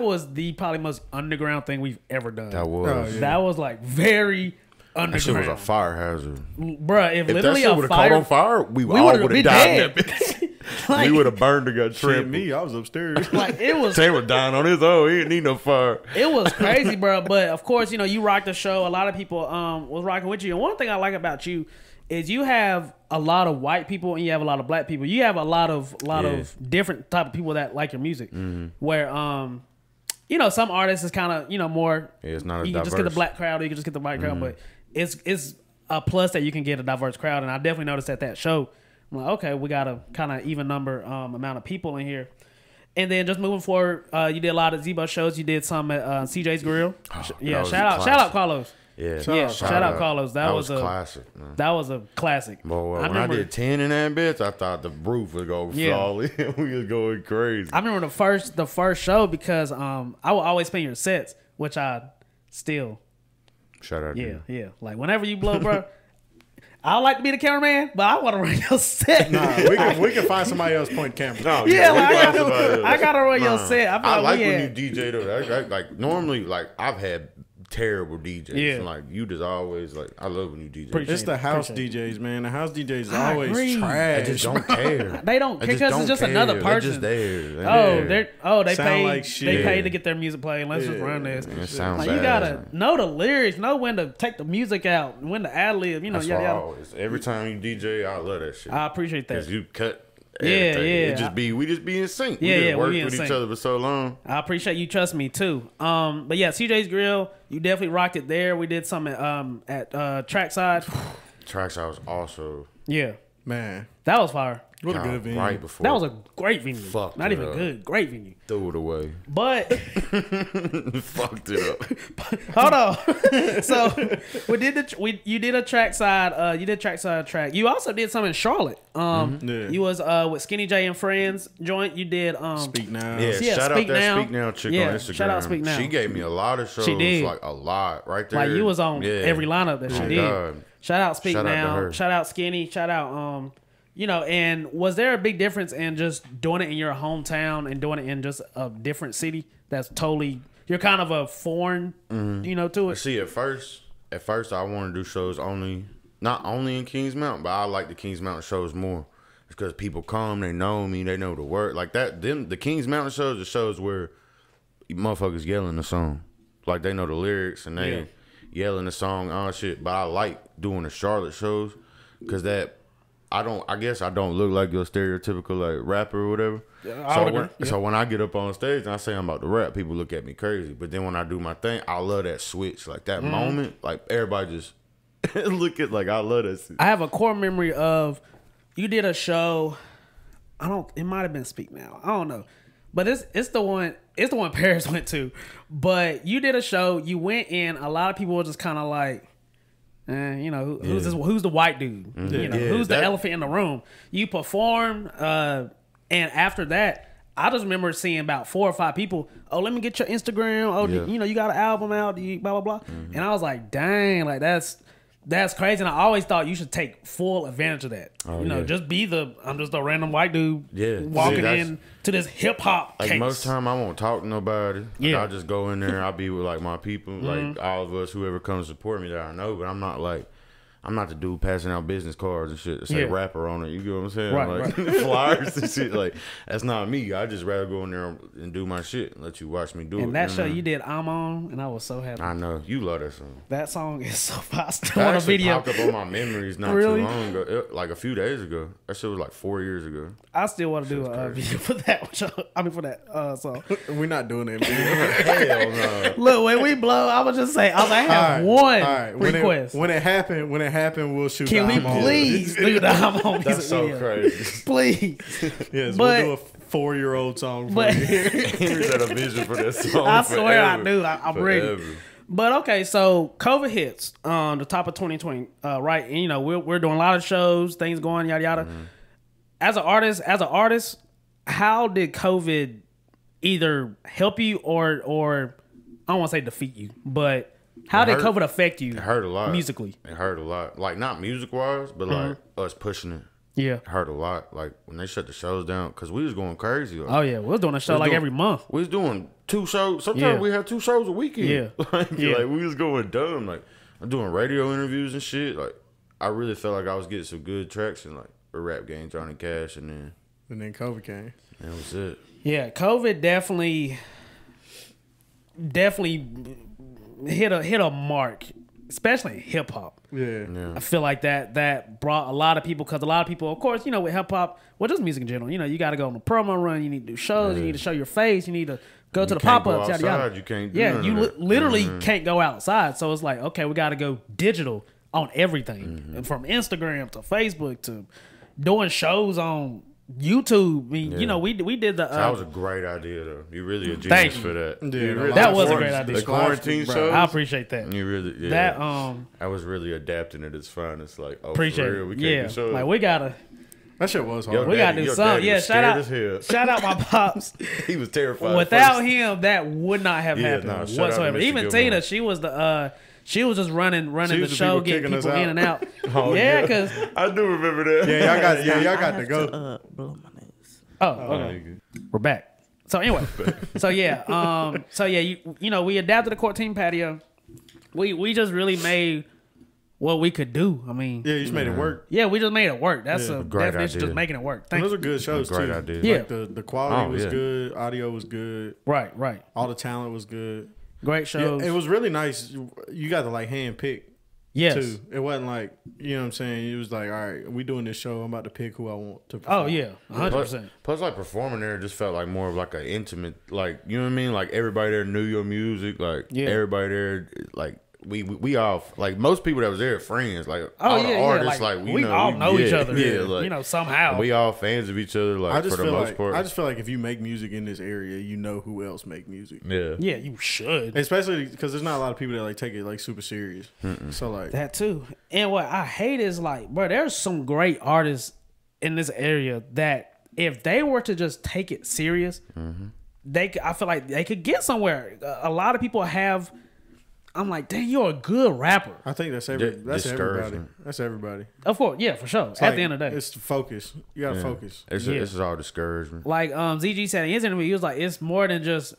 was the probably most underground thing we've ever done. That was. Oh, yeah. That was like very underground. That shit was a fire hazard. Bruh, if If that literally shit a would have caught fire, on fire, we all would've would been have died in dead. that bitch. Like- We would have burned and got Shit, trampled. me, I was upstairs. like it was Tay was dying on his own. He didn't need no fire. It was crazy, bro. But of course, you know, you rocked the show. A lot of people was rocking with you. And one thing I like about you is you have a lot of white people and you have a lot of black people. You have a lot of different type of people that like your music. Where you know, some artists is kind of, you know, more Yeah, it's not as you can diverse. just get the black crowd or you can just get the white crowd, but it's a plus that you can get a diverse crowd. And I definitely noticed at that show, I'm like, okay, we got a kind of even number amount of people in here. And then just moving forward, you did a lot of Zebo shows. You did some at CJ's Grill. Yeah, was a shout out classic. Carlos. Yeah, Shout out Carlos. That was a classic. Man. That was a classic. Boy, when I remember- did 10 in that bitch, I thought the roof was going to Yeah. fall in. We was going crazy. I remember the first show because I would always play your sets, which I still Shout out to you. yeah. Like whenever you blow, bro. I would like to be the cameraman, but I want to run your set. Nah, we can find somebody else point camera. No, Yeah, we like, got somebody else. I gotta run your set. I feel I like like we when had- you DJ though. Like normally, like I've had terrible DJs. Yeah. And, like you just always like I love when you DJ. Appreciate It's the house Appreciate DJs, man. The house DJs I always agree. I trash. just don't care. They don't I care because it's just don't another care. person. They're just there. They Sound paid like they shit. paid to get their music played. Let's just Yeah. run this. It sounds Like bad. you gotta know the lyrics, know when to take the music out, when to ad lib. You know, That's yada why I yada. always every time you DJ, I love that shit. I appreciate that. Because you cut. Yeah, everything. yeah. It just we just be in sync. Yeah, we just yeah, we worked be in with sync. each other for so long. I appreciate you trust me too. But yeah, CJ's Grill, you definitely rocked it there. We did some at Trackside. Tracks I was also Yeah, Man, that was fire. what a God, good venue. right before That was a great venue. Fucked Not it even up. good, great venue. threw it away. But Fucked it up. hold on. So you did a trackside. You did trackside track. You also did some in Charlotte. Yeah. You was with Skinny J and Friends joint. You did Speak now. Yeah, Yeah, shout Speak out that Now. Speak Now chick Yeah, on Instagram. shout out Speak Now. She gave me a lot of shows. She did. Like a lot right there. like you was on Yeah. every lineup that she Oh, did. God. Shout out Speak Shout out to Now. her. Shout out Skinny. Shout out you know, and was there a big difference in just doing it in your hometown and doing it in just a different city that's totally you're kind of a foreign, you know, to it? See, at first I wanted to do shows not only in Kings Mountain, but I like the Kings Mountain shows more. because people come, they know me, they know the word. Like that, them the Kings Mountain shows, the shows where motherfuckers yelling the song. Like they know the lyrics and they yelling the song, all shit. But I like doing the Charlotte shows because that I guess I don't look like your stereotypical like rapper or whatever. Yeah, so when I get up on stage and I say I'm about to rap, people look at me crazy. But then when I do my thing, I love that switch, like that moment, like everybody just look at like I love that shit. I have a core memory of you did a show. It might have been Speak Now. I don't know, but it's the one Paris went to. But you did a show. You went in. A lot of people were just kind of like. Who's this? Who's the white dude? Who's the elephant in the room? You performed, and after that, I just remember seeing about 4 or 5 people. Oh, let me get your Instagram. Oh, you got an album out. Blah blah blah. And I was like, dang, like that's crazy. And I always thought you should take full advantage of that. Just I'm just a random white dude walking in to this hip hop like case. Most time I won't talk to nobody. I'll just go in there. I'll be with like my people, like all of us, whoever comes to support me that I know. But I'm not the dude passing out business cards and shit that say rapper on it. You get what I'm saying? Right. Flyers and shit. Like that's not me. I just rather go in there and do my shit and let you watch me do it. And that show you did, I'm On, and I was so happy. I know you love that song. That song is so fast. I still That want a actually video. popped up on my memories not too long ago, like a few days ago. That shit was like 4 years ago. I still want to do a video for that. For that song. We're not doing it. Hell no. Look, when we blow, I have one request. When it happened, we'll shoot. Can we please do the I'm On? That's so crazy. Please. Yes, we'll do a 4-year-old song. But Here's a vision for that song. I swear forever. I do. I'm ready. But okay, so COVID hits on the top of 2020, right? And we're doing a lot of shows, things going yada yada. As an artist, how did COVID either help you or I don't want to say defeat you, but how did COVID affect you? It hurt a lot musically. It hurt a lot, like not music wise, but like us pushing it. Yeah, it hurt a lot. Like when they shut the shows down, because we was going crazy. Like, oh yeah, we was doing a show like every month. We was doing 2 shows. Sometimes we had 2 shows a weekend. Yeah, like we was going dumb. Like I'm doing radio interviews and shit. Like I really felt like I was getting some good traction, like a Rap Game, Johnny Cash, and then COVID came. That was it. Yeah, COVID definitely hit a mark, especially in hip hop. Yeah. I feel like that brought a lot of people, because a lot of people, of course, with hip hop, well, just music in general, you got to go on a promo run, you need to do shows, you need to show your face, you need to go to the pop-ups, yada yada. You can't do none of that. Literally can't go outside. So it's like, okay, we got to go digital on everything, and from Instagram to Facebook to doing shows on YouTube. I mean, we did the. That was a great idea, though. You really a genius for that. Yeah, that was a great idea. The quarantine shows. I appreciate that. You really, I was really adapting it as fun. It's like, appreciate for real, we can't do shows. Like we gotta. That shit was hard. We gotta do something. Yeah, shout out my pops. He was terrified. Without him, that would not have happened whatsoever. Even Tina, she was the. She was just running the show, getting people in and out. Because I do remember that. Yeah, y'all got to go. Blow my nose. Oh, okay. We're back. So anyway, we adapted the court team patio. We just really made what we could do. I mean, you just made it work. Yeah, we just made it work. That's a great definition, idea. just making it work. Those are good shows great too. Idea. Yeah, like the quality was good, audio was good. Right. All the talent was good. Great shows. Yeah, it was really nice. You got to like hand pick. Yes. Too. It wasn't like, you know what I'm saying? It was like, all right, we doing this show. I'm about to pick who I want to perform. Oh, yeah. 100%. Plus, like, performing there just felt like more of like an intimate, like, you know what I mean? Like, everybody there knew your music. Like, everybody there, like, we all, like, most people that was there are friends. Like, all the artists, like, we all know each other. Yeah, like, somehow. We all fans of each other, like, for the most part. I just feel like if you make music in this area, you know who else make music. Yeah. Yeah, you should. Especially because there's not a lot of people that, like, take it, like, super serious. So, like. That, too. And what I hate is, like, bro, there's some great artists in this area that if they were to just take it serious, I feel like they could get somewhere. A lot of people have... I'm like, dang, you're a good rapper. I think that's everybody. That's everybody. Of course, yeah, for sure. At the end of the day, it's focus. You gotta focus. This is all discouragement. Like ZG said in his interview, he was like, it's more than just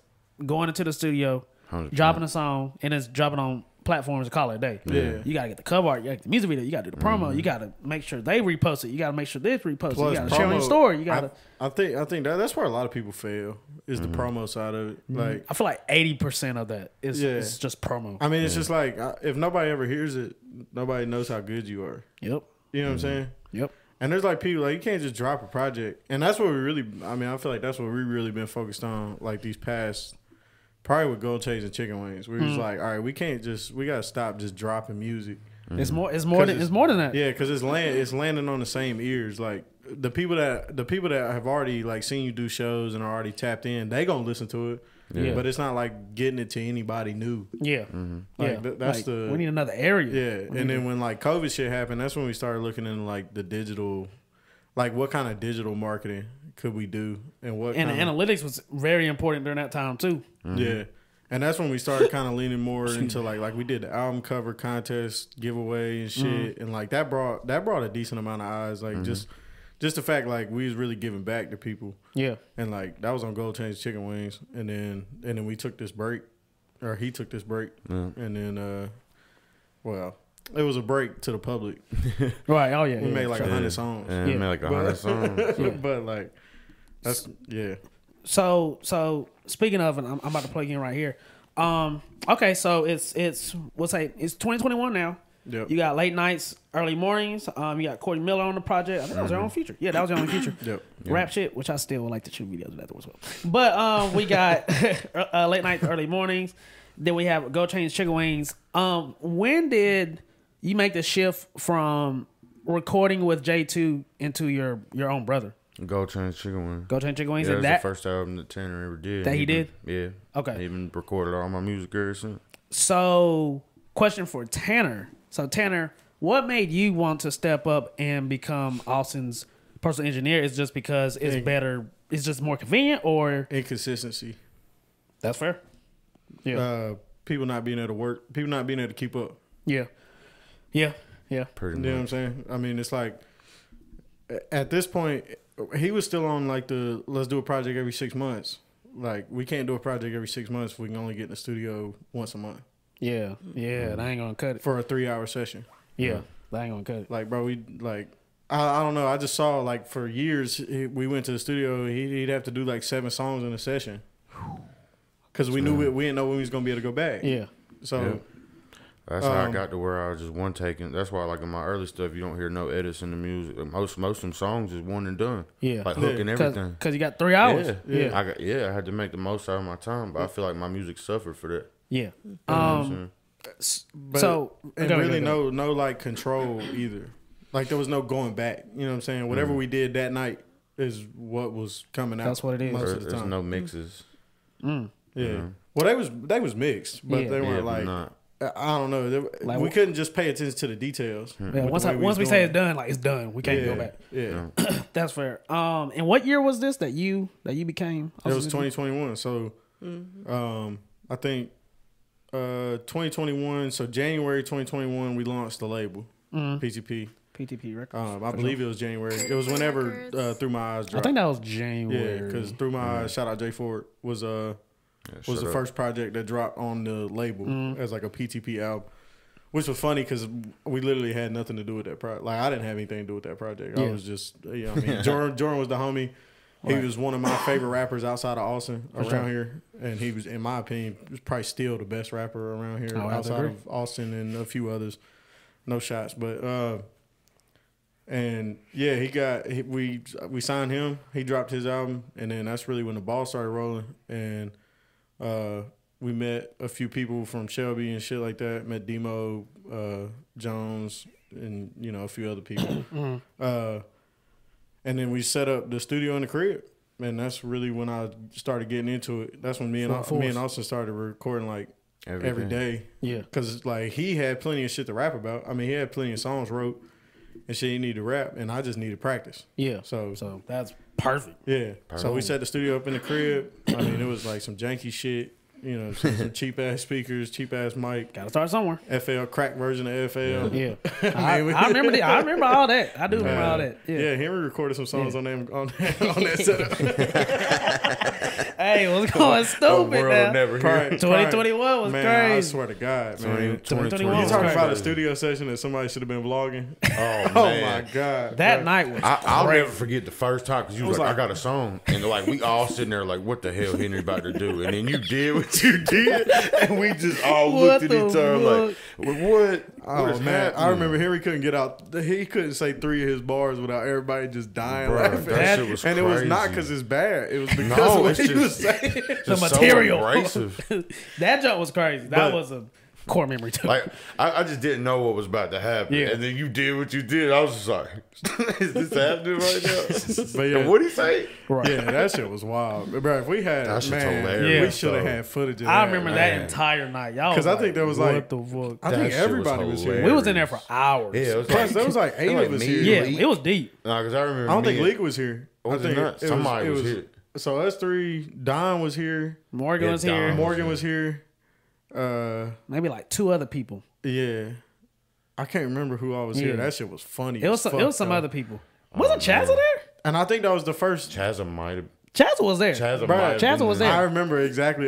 going into the studio, 100%. dropping a song, and it's dropping on platforms to call it a day. Yeah. You gotta get the cover art, you gotta get the music video, you gotta do the promo, you gotta make sure they repost it, you gotta make sure this repost it, you gotta share on your story, you gotta. I think that's where a lot of people fail is the promo side of it. Like I feel like 80% of that is just promo. I mean, it's just like if nobody ever hears it, nobody knows how good you are. Yep. You know what I'm saying? Yep. And there's like people like you can't just drop a project, and that's what we really. I mean, I feel like that's what we really been focused on. Like these past, probably with Gold Chains and Chicken Wings, we was like, all right, we gotta stop just dropping music. It's more than that. Yeah, because it's landing on the same ears. Like the people that have already like seen you do shows and are already tapped in, they gonna listen to it. Yeah. But it's not like getting it to anybody new. Yeah. Like, Yeah. that's Like, we need another area. Yeah, and then when like COVID shit happened, that's when we started looking into like the digital, like what kind of digital marketing could we do, and what And kind of, analytics was very important during that time too. yeah, and that's when we started kind of leaning more into like we did the album cover contest giveaway and shit, and like that brought a decent amount of eyes, like just the fact like we was really giving back to people. Yeah. And like that was on Gold Chains Chicken Wings, and then we took this break, or he took this break, and then well, it was a break to the public. Right. Oh yeah. We made like 100 songs. And made like 100 songs. But like that's So speaking of, and I'm about to plug in right here. Okay, so it's 2021 now. Yep. You got late nights, early mornings. You got Courtney Miller on the project. I think that was their own feature. Yeah, that was their own feature. Yep. Rap shit, which I still would like to shoot videos of that as well. But we got late nights, early mornings. Then we have Go Change Chicken Wings. When did you make the shift from recording with J2 into your own brother? Go Change Chicken Wings. Go Change Chicken Wings. Yeah, and that's the first album that Tanner ever did. That he did? Yeah. Okay. He even recorded all my music ever since. So, question for Tanner. So, Tanner, what made you want to step up and become Austyn's personal engineer? Is just because it's better, it's just more convenient, or inconsistency. That's fair. Yeah. People not being able to work, people not being able to keep up. Yeah. Pretty You know what I'm much. saying? I mean, it's like at this point, he was still on like the let's do a project every 6 months. Like we can't do a project every 6 months if we can only get in the studio once a month. Yeah. That ain't gonna cut it. For a 3-hour session. Yeah. That ain't gonna cut it. Like, bro, we like, I don't know. I just saw like for years we went to the studio. He'd have to do like 7 songs in a session because we knew we didn't know when we was gonna be able to go back. Yeah. So Yeah. That's how I got to where I was just one taking. That's why, like in my early stuff, you don't hear no edits in the music. Most of them songs is one and done. Yeah. Like hook and everything. Because you got 3 hours. I had to make the most out of my time, but I feel like my music suffered for that. Yeah. You know what I'm saying? but, So, and go really ahead. no like control either. Like there was no going back. You know what I'm saying? Whatever we did that night is what was coming out. That's what it is. most of the There's time. no mixes. Yeah. Well, they was mixed, but Yeah. they Yeah, weren't but like. not. I don't know. Like, We couldn't just pay attention to the details. Yeah, with the once way we was say doing it's done, like it's done. We can't it. go back. Yeah. That's fair. And what year was this that you became? It was 2021. So, I think 2021. So January 2021, we launched the label PTP. PTP Records. I believe it was January. It was whenever Through My Eyes I dropped. think that was January. Yeah, because Through My Eyes, shout out Jay Ford, was the Shut up. first project that dropped on the label as like a PTP album. Which was funny because we literally had nothing to do with that project. Like I didn't have anything to do with that project. I Yeah. was just, you know, what I mean, Jordan was the homie. He Right. was one of my favorite rappers outside of Austin around sure. here, and he was, in my opinion, was probably still the best rapper around here I have to outside agree. of Austin and a few others. No shots, but and yeah, we signed him. He dropped his album, and then that's really when the ball started rolling. And we met a few people from Shelby and shit like that. Met Demo, Jones, and you know a few other people. And then we set up the studio in the crib, and that's really when I started getting into it. That's when me and Austin started recording like every day. Yeah. Because like he had plenty of shit to rap about. I mean, he had plenty of songs wrote and shit he needed to rap, and I just needed practice. Yeah. So that's perfect. yeah. So we set the studio up in the crib. I mean, it was like some janky shit. You know, some cheap ass speakers, cheap ass mic, Gotta start somewhere. FL crack version of FL. Yeah, I remember. I remember all that. I do remember all that. Yeah. Henry recorded some songs on that setup. Hey, what's going The stupid world now? will never hear. 2021 was man, crazy. I swear to God, man. 2021 You was talking crazy. about a studio session that somebody should have been vlogging? Oh, Oh man. my God, That bro. night was I'll crazy. never forget the first time because you was like, I got a song. And like, we all sitting there like, what the hell Henry about to do? And then you did what you did. And we just all looked at each other like, what? Oh What is man, happening? I remember Henry couldn't get out. He couldn't say 3 of his bars without everybody just dying Bro, laughing. that shit was and it was not crazy. because it's bad. It was because No, of what it's he just- was saying. The Just so material. abrasive. That joke was crazy. That But- was a core memory too. Like, I just didn't know what was about to happen. Yeah. And then you did what you did. I was just like, is this happening right now? But yeah. And what'd he say? right. Yeah, that shit was wild, bro. If we had, That shit's man, hilarious, we should have though. had footage of I that. remember man. that entire night. Y'all 'Cause was I think there was what like- the fuck? I That think shit was everybody was here. We was in there for hours. Yeah, it was Plus, there was like 8 like of us me, here. Yeah, Leak. it was deep. No, because I remember I don't think me Leak was here. Was I it think not? Somebody was here. So us 3, Don was here, Morgan Yeah, was here. Dom. Morgan was here. Maybe like 2 other people. Yeah, I can't remember who all was here. Yeah. That shit was funny. It was as some, it was fuck, some though. other people. Wasn't Chazza there? And I think that was the first. Chazza might have. Chazza was there. Chazza Bro, might have Chazza been was there. there. I remember exactly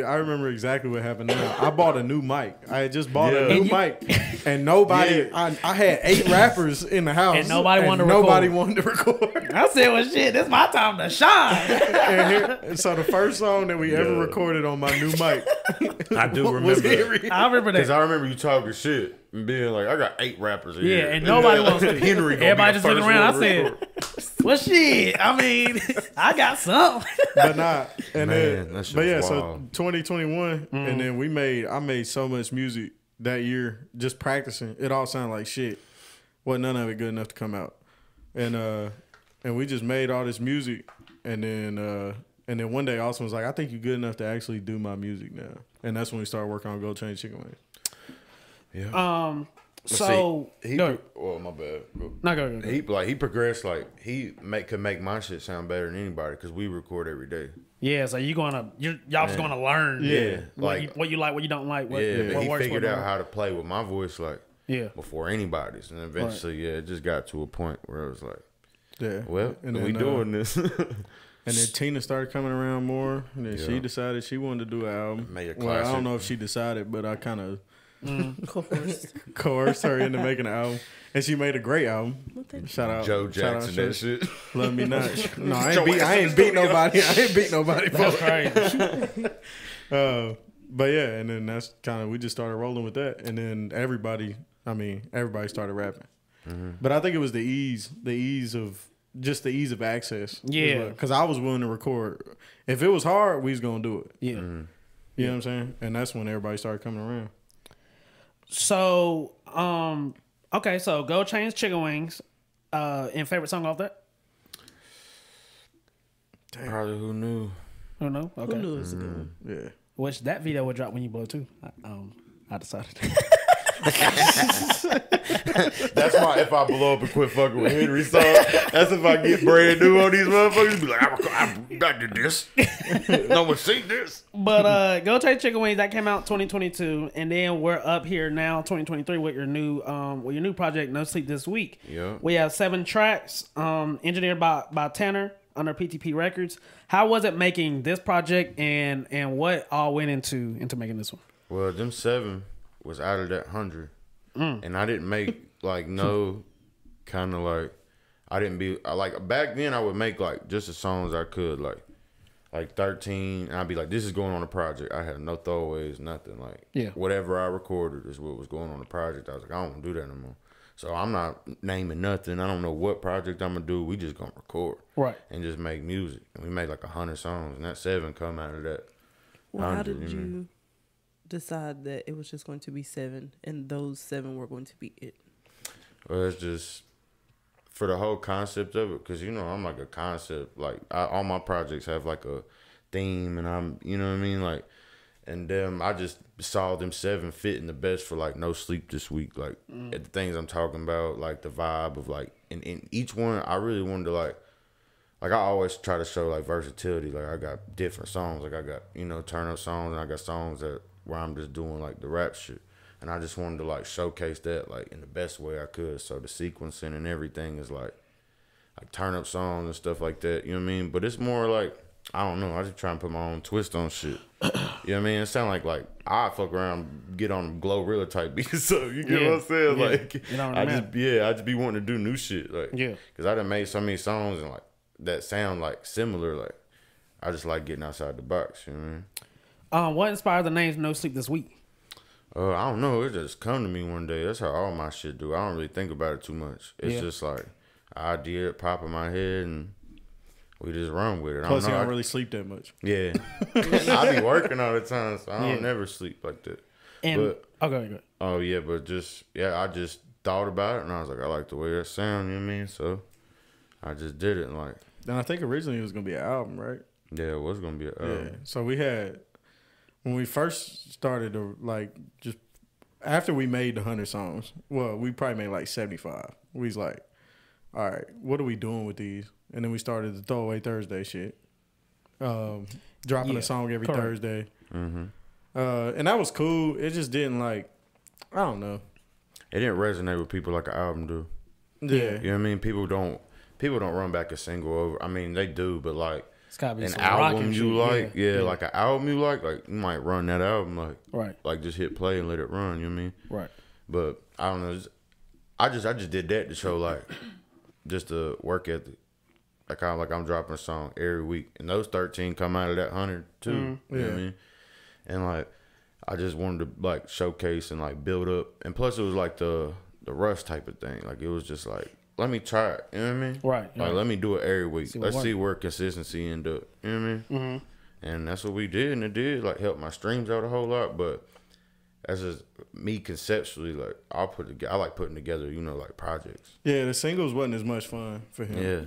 what happened now. I bought a new mic. I had just bought Yeah. a new And you- mic, and nobody. Yeah. I had 8 rappers in the house, And nobody wanted to nobody record. wanted to record. I said, well, shit, this my time to shine. And so the first song that we ever Yeah. recorded on my new mic I do was remember. Henry. I remember Because that. I remember you talking shit and being like, I got 8 rappers in Yeah, here. and nobody wants to. Henry gonna Everybody be the just looking first around. I one to said, record. well, shit. I mean, I got something. But nah, and Man, then, that shit but yeah, was so wild. 2021, and then I made so much music that year just practicing. It all sounded like shit. Wasn't none of it good enough to come out, and we just made all this music, and then one day Austin was like, I think you're good enough to actually do my music now, and that's when we started working on Go Change Chicken Wings. Yeah. So, See, he go. well, my bad. No, go. He progressed like could make my shit sound better than anybody because we record every day. Yeah, so y'all just gonna learn. Yeah, what you like, what you don't like. What, Yeah, but what he works, figured what out don't. how to play with my voice like Yeah. before anybody's, and eventually, yeah, it just got to a point where it was like, Yeah, well, and we then, doing this. And then Tina started coming around more, and then she Yeah. decided she wanted to do an album. Made a Well, I classic. don't know if she decided, but I kind of Coerced. coerced her into making an album, and she made a great album. Shout out Joe shout out Jackson, Joe. that shit. Love me not. No, I Joe ain't beat nobody. I ain't beat nobody. That's For crazy. but yeah, and then that's kind of we just started rolling with that, and then everybody started rapping. But I think it was the ease of access. Yeah. because I was willing to record. If it was hard, we was gonna do it. Yeah. You know what I'm saying? And that's when everybody started coming around. So, okay, so Go Change Chicken Wings. And favorite song off that? Probably who knew. Who know? Okay. Who knew it was a good one? Yeah. Which that video would drop when you blow too. I decided. That's my if I blow up and quit fucking with Henry song. That's if I get brand new on these motherfuckers. Be like, I did this. No one seen this. But Go Change Chicken Wings that came out 2022, and then we're up here now 2023 with your new project No Sleep This Week. Yeah. We have 7 tracks, engineered by Tanner under PTP Records. How was it making this project, and what all went into making this one? Well, them 7 was out of that 100, and I didn't make like no kind of like I didn't be like back then. I would make like just the songs I could like 13, and I'd be like, this is going on the project. I had no throwaways, nothing like whatever I recorded is what was going on the project. I was like, I don't want to do that no more. So I'm not naming nothing. I don't know what project I'm gonna do. We just gonna record and just make music, and we made like 100 songs, and that 7 come out of that. Well, how 100, did you know. you decide that it was just going to be 7 and those 7 were going to be it? Well, it's just for the whole concept of it, because, you know, I'm like a concept. Like, all my projects have like a theme, and I'm, you know what I mean? Like, and then I just saw them 7 fitting the best for like No Sleep This Week. Like, the things I'm talking about, like the vibe of like, in each one, I really wanted to like I always try to show like versatility. Like I got different songs. Like I got, you know, turn up songs, and I got songs that where I'm just doing like the rap shit. And I just wanted to like showcase that like in the best way I could. So the sequencing and everything is like turn up songs and stuff like that. You know what I mean? But it's more like, I don't know. I just try and put my own twist on shit. You know what I mean? It sound like I fuck around, get on Glorilla type beats. So you get what I'm saying? Yeah. Like I just be wanting to do new shit. Like because I done made so many songs and like that sound like similar. Like I just like getting outside the box. You know what I mean? What inspired the names No Sleep this week? I don't know. It just come to me one day. That's how all my shit do. I don't really think about it too much. It's just like an idea pop in my head and we just run with it. Plus, you don't really sleep that much. Yeah. I be working all the time, so I don't never sleep like that. And but, oh, yeah, but I just thought about it, and I was like, I like the way that sound, you know what I mean? So I just did it. And I think originally it was going to be an album, right? Yeah, it was going to be an album. Yeah. So we had, when we first started, just after we made the 100 songs, well, we probably made like 75. We was like, all right, what are we doing with these? And then we started the Throwaway Thursday shit. Dropping a song every Thursday. Mm-hmm. And that was cool. It just didn't I don't know. It didn't resonate with people like an album do. Yeah. You know what I mean? People don't run back a single over. I mean, they do, but like it's gotta be an album you like, like an album you like you might run that album like just hit play and let it run, you know what I mean? Right. But I don't know. I just did that to show like just the work ethic. I kind of like I'm dropping a song every week, and those 13 come out of that 100 too. You know what I mean? And like I just wanted to like showcase and like build up, and plus it was like the rush type of thing. Like it was just like, let me try it. You know what I mean? Right. Like let me do it every week. Let's see where consistency end up. You know what I mean? Mm-hmm. And that's what we did, and it did like help my streams out a whole lot. But that's just me conceptually. Like I like putting together, you know, like projects. Yeah, the singles wasn't as much fun for him. Yeah.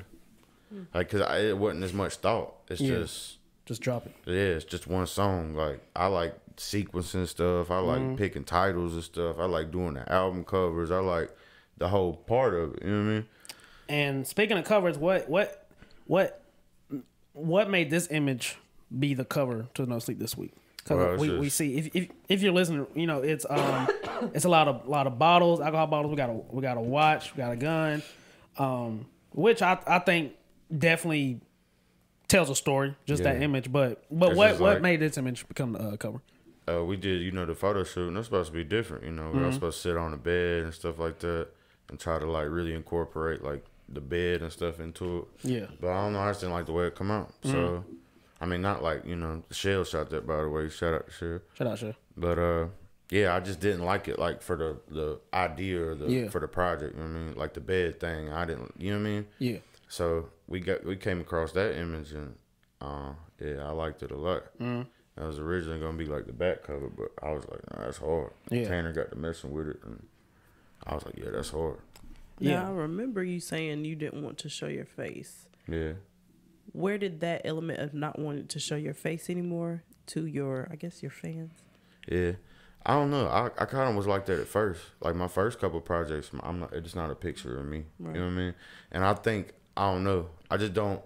Like, cause it wasn't as much thought. It's just drop it. Yeah, it's just one song. Like I like sequencing stuff. I like picking titles and stuff. I like doing the album covers. I like the whole part of it. You know what I mean? And speaking of covers, what made this image be the cover to No Sleep this week? Because we see if you're listening, you know it's it's a lot of bottles, alcohol bottles. We got a watch, we got a gun, which I think definitely tells a story. Just that image, but what made this image become the cover? We did, you know, the photo shoot, and it's supposed to be different. You know, we were supposed to sit on the bed and stuff like that, and try to like really incorporate like the bed and stuff into it. Yeah. But I don't know, I just didn't like the way it come out. So, I mean, not like, you know, Shell shot that, by the way. Shout out to Shell. Shout out Shell. But yeah, I just didn't like it, like for the idea or for the project. You know what I mean? Like the bed thing, I didn't. You know what I mean? Yeah. So we came across that image, and I liked it a lot. That was originally gonna be like the back cover, but I was like, nah, that's hard. Yeah. Tanner got to messing with it, and I was like, yeah, that's hard. Yeah, I remember you saying you didn't want to show your face. Yeah. Where did that element of not wanting to show your face anymore to your fans? Yeah. I don't know. I kind of was like that at first. Like my first couple of projects, it's not a picture of me. Right. You know what I mean? And I think, I don't know. I don't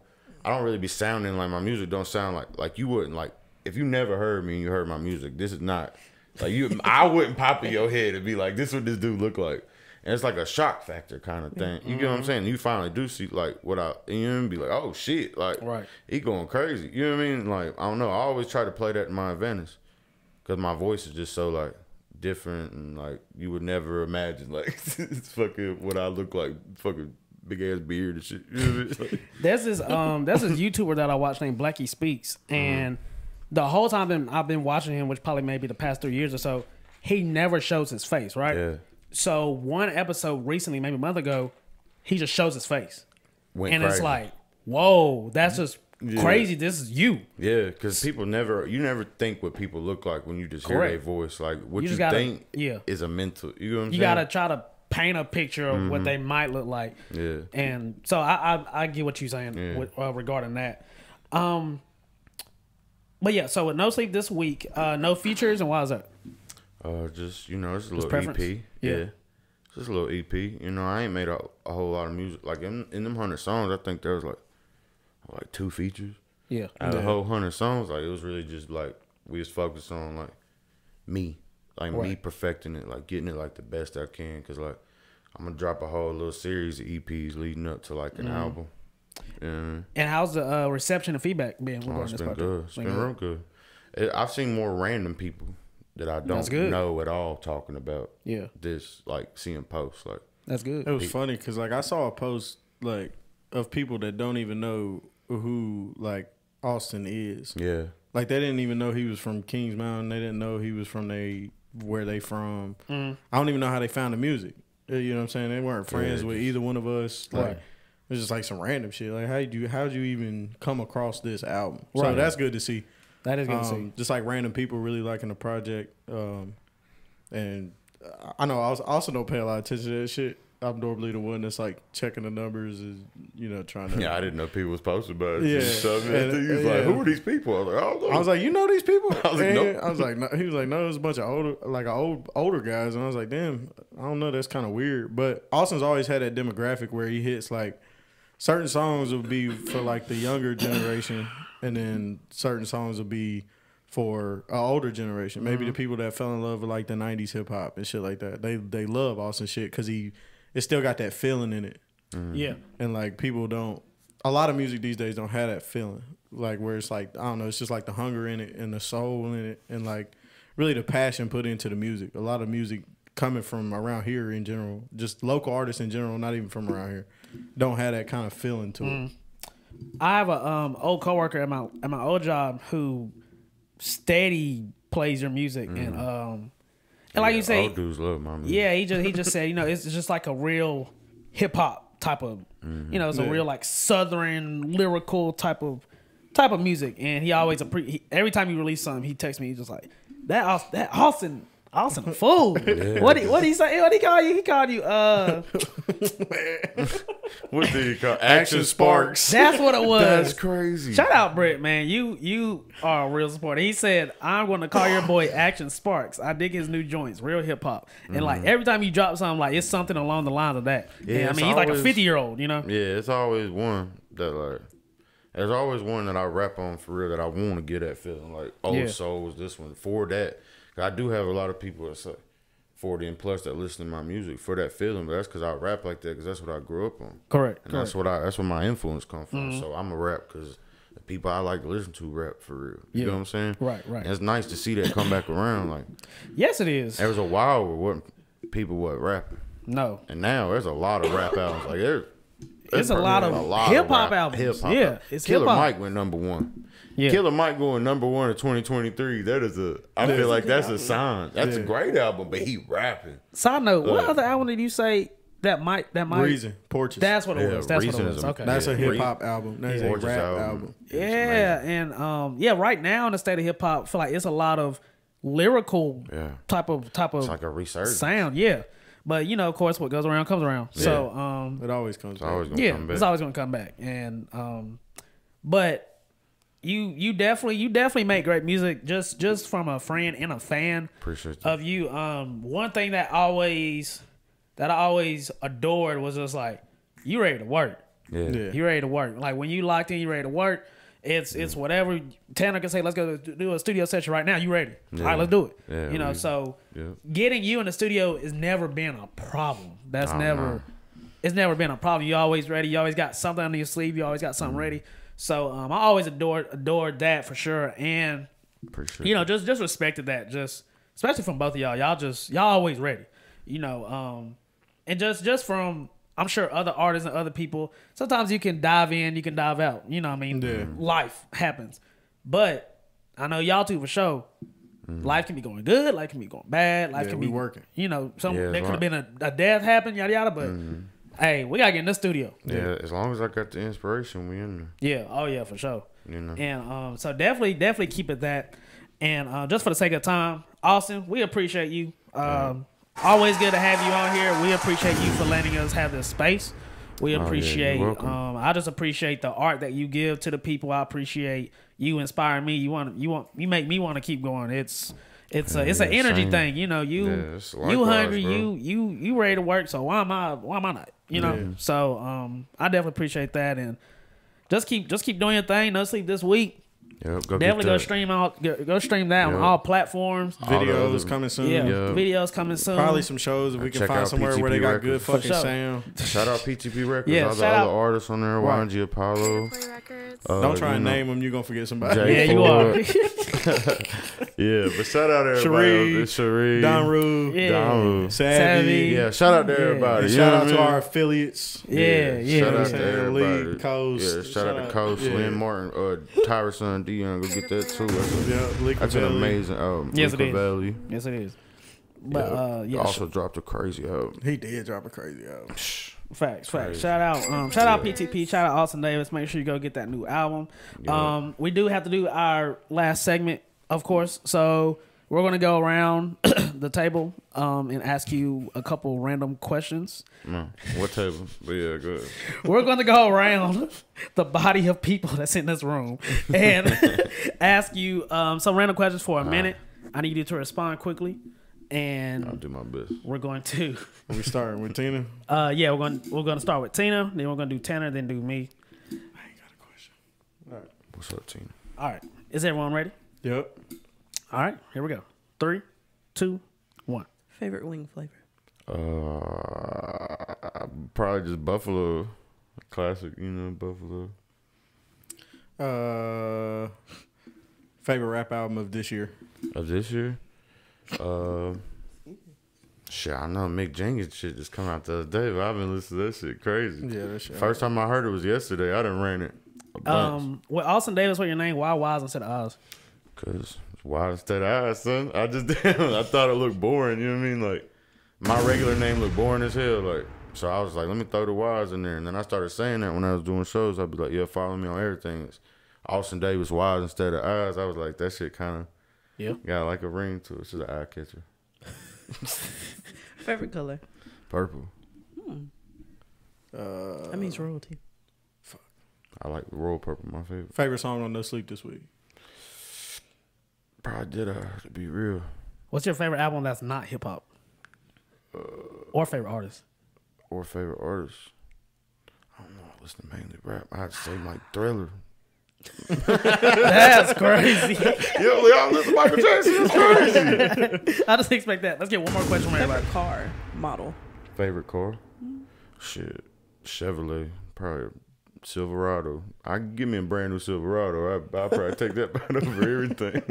really be sounding like my music don't sound like you wouldn't like, if you never heard me and you heard my music, this is not like you. I wouldn't pop in your head and be like, "This is what this dude look like," and it's like a shock factor kind of thing. You get what I'm saying? You finally do see like what be like, "Oh shit!" Like he going crazy. You know what I mean? Like I don't know. I always try to play that to my advantage because my voice is just so like different and like you would never imagine like it's fucking what I look like, fucking big ass beard and shit. You know what I mean? There's this YouTuber that I watch named Blackie Speaks, and the whole time I've been watching him, which probably maybe the past 3 years or so, he never shows his face, right? Yeah. So one episode recently, maybe a month ago, he just shows his face. Crazy. It's like, whoa, that's just crazy. This is you. Yeah, because you never think what people look like when you just hear their voice. Like what you think is a mental. You know what I'm saying? You gotta try to paint a picture of what they might look like. Yeah. And so I get what you're saying regarding that. But yeah, so with No Sleep this week, no features, and why is that? Just, you know, it's a little EP. Yeah. Just a little EP. You know, I ain't made a whole lot of music. Like in them 100 songs, I think there was like like 2 features. Yeah. Out of the whole 100 songs, like it was really just like we was focused on like me perfecting it, like getting it like the best I can. Cause like I'm gonna drop a whole little series of EPs leading up to like an album. And how's the reception and feedback been? it's been good. It's been real good. I've seen more random people that I don't know at all talking about this, like seeing posts. Like that's good. It was funny because like I saw a post like of people that don't even know who like Austyn is. Yeah. Like they didn't even know he was from Kings Mountain. They didn't know he was from where they from. I don't even know how they found the music. You know what I'm saying? They weren't friends with either one of us. Like it was just like some random shit. Like how'd you even come across this album? So that's good to see. That is good to see. Just like random people really liking the project. And I know I also don't pay a lot of attention to that shit. I'm normally the one that's like checking the numbers and trying to. Yeah, I didn't know people was posting about it. Yeah, he was like, "Who are these people?" I was like, "Oh, I was like, you know these people?" I was like, "Nope." I was like, no. He was like, "No, it was a bunch of older guys," and I was like, "Damn, I don't know, that's kind of weird." But Austin's always had that demographic where he hits like certain songs will be for like the younger generation, and then certain songs will be for an older generation. Maybe the people that fell in love with like the '90s hip hop and shit like that. They love Austin shit because it still got that feeling in it. Yeah. And like people don't, a lot of music these days don't have that feeling. Like where it's like, I don't know, it's just like the hunger in it and the soul in it and like really the passion put into the music. A lot of music coming from around here in general, just local artists in general, not even from around here, don't have that kind of feeling to it. I have a old coworker at my old job who steady plays your music and like you say, old dudes love my music. Yeah, he just said, it's just like a real hip hop type of, it's a real like southern lyrical type of music, and he always every time he release something, he texts me, he's just like that Austyn a fool. Yeah. What he say? What he call you? He called you What did he call Action Sparks? That's what it was. That's crazy. Shout out Brett, man. You are a real supporter. He said, I'm gonna call your boy Action Sparks. I dig his new joints, real hip hop. And like every time you drop something, like it's something along the lines of that. Yeah, I mean he's like a 50-year-old, Yeah, it's always one that like there's always one that I rap on for real that I want to get that feeling. Like Old Souls, this one. For that. I do have a lot of people that's like 40 and plus that listen to my music for that feeling, but that's because I rap like that because that's what I grew up on. Correct. And that's where my influence comes from. So I'm a rap because the people I like to listen to rap for real. You know what I'm saying? Right. And it's nice to see that come back around. Like, yes, it is. there was a while where people weren't rapping. No. And now there's a lot of rap albums. Like there's a lot of hip hop albums. Hip-hop. It's Killer hip-hop. Mike went #1. Yeah. Killer Mike going #1 in 2023. That is I feel like that's a sign. That's a great album, but he rapping. Side note, what other album did you say that might Reason, Porches. That's what it was. That's Reason what it was. Okay. That's a hip hop album. That's a Porches rap album. Yeah, and right now in the state of hip hop, I feel like it's a lot of lyrical type of It's like a resurgence. sound. Yeah. But of course, what goes around comes around. Yeah. So It always comes back. Always gonna come back. It's always gonna come back. And but you definitely make great music just from a friend and a fan Appreciate of you. One thing that I always adored was just like you ready to work. Yeah. You ready to work. Like when you locked in, you ready to work. It's whatever Tanner can say, let's go do a studio session right now. You ready? Yeah. All right, let's do it. Yeah, So getting you in the studio has never been a problem. It's never been a problem. You always ready. You always got something under your sleeve. You always got something ready. So I always adored that for sure. And Appreciate just respected that. Just especially from both of y'all. Y'all always ready. And just from I'm sure other artists and other people, sometimes you can dive in, you can dive out. You know what I mean? Yeah. Life happens. But I know y'all two for sure. Life can be going good, life can be going bad, life can be working. there could have right. been a death happen, yada yada, but hey, we gotta get in the studio. Yeah, as long as I got the inspiration, we in there. Yeah, oh yeah, for sure. And so definitely keep it that. And just for the sake of time, Austyn, we appreciate you. Always good to have you on here. We appreciate you for letting us have this space. We appreciate. you're welcome. I just appreciate the art that you give to the people. I appreciate you inspiring me. You make me want to keep going. It's an energy same. thing. You it's likewise, you hungry. bro. You ready to work. So why am I not? So I definitely appreciate that. And just keep doing your thing. No sleep this week. Yep, go Definitely get go that. stream out. Go stream that on Yep. all platforms. Videos coming soon. Yeah, Yeah. videos coming soon. Probably some shows if we can Check find out somewhere where they PTP got good Records. fucking sure. sound. Shout out PTP Records. Yeah, all the shout out- other artists on there. Right. YNG Apollo. Play Records. Don't try you and know, name them. You're going to forget somebody. Jay Yeah, you are. Ford. Yeah, but shout out everybody. Cherie, It's Cherie. Don Rue. Yeah. Don Rue. Savvy. Yeah, shout out to Yeah. everybody. And you shout know out what I to mean? our affiliates. Yeah, yeah. Shout out yeah. to everybody. Lee, Coast. Yeah, shout out to Coast, yeah. Lynn Martin, Tyrus son, Dion. Go get that too. Yeah, That's an amazing album. Yes, it is. Valley. Yes, it is. But yeah, Also dropped a crazy album. He did drop a crazy album. facts. Crazy. Shout out PTP. Shout out Austyn Davys. Make sure you go get that new album. Yeah. We do have to do our last segment, of course. So we're gonna go around the table and ask you a couple random questions. No, what table? But yeah, good. We're going to go around the body of people that's in this room and ask you some random questions for a minute. I need you to respond quickly, I'll and do my best. we're going to. We starting with Tina. Yeah, we're going to start with Tina. Then we're going to do Tanner. Then do me. I ain't got a question. What's up, Tina? All right. Is everyone ready? Yep. All right. Here we go. 3, 2, 1. Favorite wing flavor? Probably just Buffalo. Classic, you know, Buffalo. Favorite rap album of this year? Of this year? Shit, I know Mick Jenkins shit just come out the other day, but I've been listening to that shit crazy. Yeah, that shit. First time I heard it was yesterday. I done ran it a bunch. With Austyn Davys, what your name? Why Wise instead of Oz? Cause it's wide instead of eyes, son. I thought it looked boring. You know what I mean? Like my regular name looked boring as hell. Like so, I was like, let me throw the Wise in there, and then I started saying that when I was doing shows. I'd be like, yeah, follow me on everything. It's Austyn Davys Wise instead of eyes. I was like, that shit kind of got like a ring to it. It's just an eye catcher. Favorite color? Purple. That means royalty. I like the royal purple. My favorite. Favorite song on No Sleep this week? Probably did to be real. What's your favorite album that's not hip hop? Or favorite artist? Or favorite artist. I don't know. I listen to mainly rap. I'd say like Thriller. That's crazy. Y'all listen to Michael Jackson. It's crazy. I just expect that. Let's get one more question from everybody. Favorite car model? Favorite car? Shit. Chevrolet. Probably Silverado. I can give me a brand new Silverado. I'll probably take that over everything.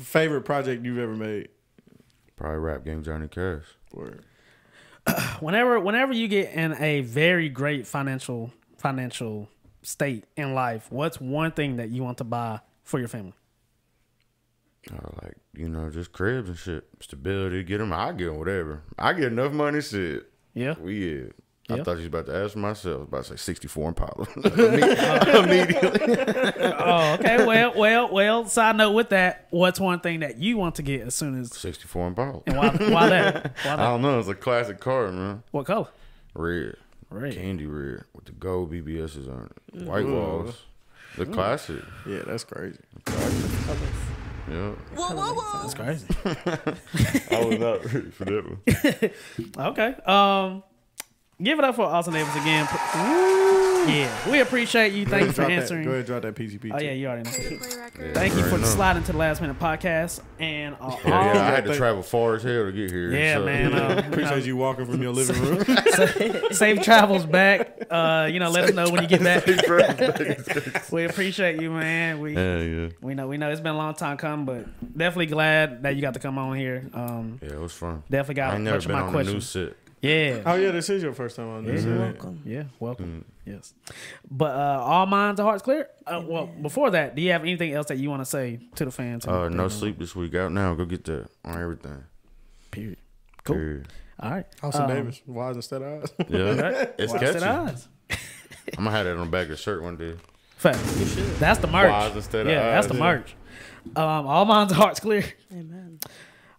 Favorite project you've ever made? Probably Rap Game Johnny Cash. Word. Whenever you get in a very great financial state in life, what's one thing that you want to buy for your family? Like, you know, just cribs and shit. Stability, get them. I get them whatever. I get enough money, shit. Yeah. I Yeah. thought you was about to ask myself. I was about to say 64 Impala. Immediately. Oh, okay. Well. Side note with that, what's one thing that you want to get as soon as? 64 Impala. And why that? Why I that? don't know. It's a classic car, man. What color? Red. Red. Candy red with the gold BBSs on it. White walls. The classic. Yeah, that's crazy. Yeah. That's crazy. I was not ready for that one. Okay. Give it up for Austyn Davys again. Yeah, we appreciate you. Thank you for answering. Go ahead and drop that PCP. Oh yeah, you already know. Play Records. Thank you for Right now. sliding to the Last Minute Podcast and Yeah, I had to travel far as hell to get here. yeah, so. man. Appreciate you walking from your living room. Safe travels back. Let us know when you get back. We appreciate you, man. Yeah. We know it's been a long time coming, but definitely glad that you got to come on here. Yeah, it was fun. Definitely got I a ain't never bunch of been my on a new questions. set. Yeah. Oh yeah, this is your first time on this. Yeah. Welcome. Yeah, welcome. Yes. But all minds and hearts clear. Well, before that, do you have anything else that you want to say to the fans? No Sleep this week out now. Go get that on everything. Period. Cool. Period. All right. Austyn Davys, Wise instead of eyes. Yeah, it's Watch catchy. that eyes. I'm gonna have that on the back of the shirt one day. Fact. You should. That's the merch. Wise instead of That's eyes, the yeah. merch. All minds and hearts clear. Amen.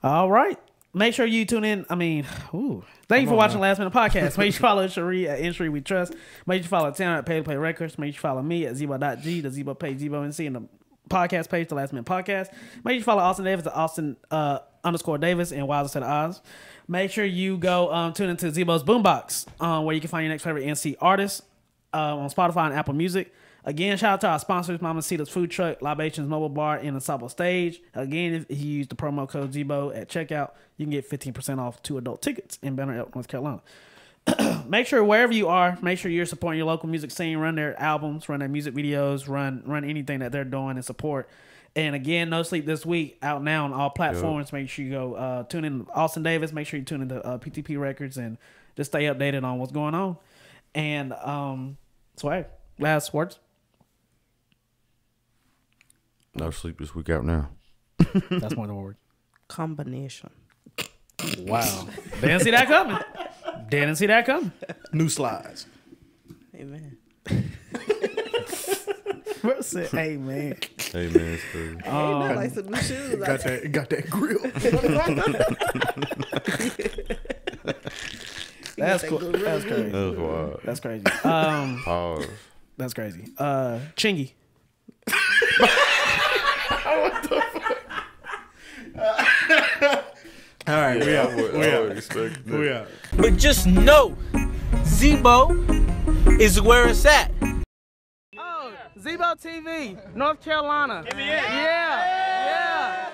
All right. Make sure you tune in. Thank you for watching Last Minute Podcast. Make sure you follow Cherie at Entry We Trust. Make sure you follow Tanner at Pay to Play Records. Make sure you follow me at Zebo.g, the Zebo page, Zebo NC, and the podcast page, the Last Minute Podcast. Make sure you follow Austyn Davys at _Davis and Wilder Set of Oz. Make sure you go tune into Zebo's Boombox, where you can find your next favorite NC artist on Spotify and Apple Music. Again, shout out to our sponsors, Mamacita's Food Truck, Libations Mobile Bar, and Ensemble Stage. Again, if you use the promo code Zebo at checkout, you can get 15% off 2 adult tickets in Banner Elk, North Carolina. Make sure wherever you are, make sure you're supporting your local music scene. Run their albums, run their music videos, run anything that they're doing and support. And again, No Sleep This Week, out now on all platforms. Make sure you go tune in to Austyn Davys. Make sure you tune into PTP Records and just stay updated on what's going on. And Swag, last words. No Sleep This Week out now. That's more than one word. Combination. Wow. Didn't see that coming. Didn't see that coming. New slides. Amen. What's it? Hey, man. Hey man, it's crazy. Ain't that like some new shoes? Got that grill. That's cool. That's crazy. That was wild. That's crazy. Pause. That's crazy. Chingy. All right, we out. We out. But just know, Zebo is where it's at. Oh, Zebo TV, North Carolina. Yeah.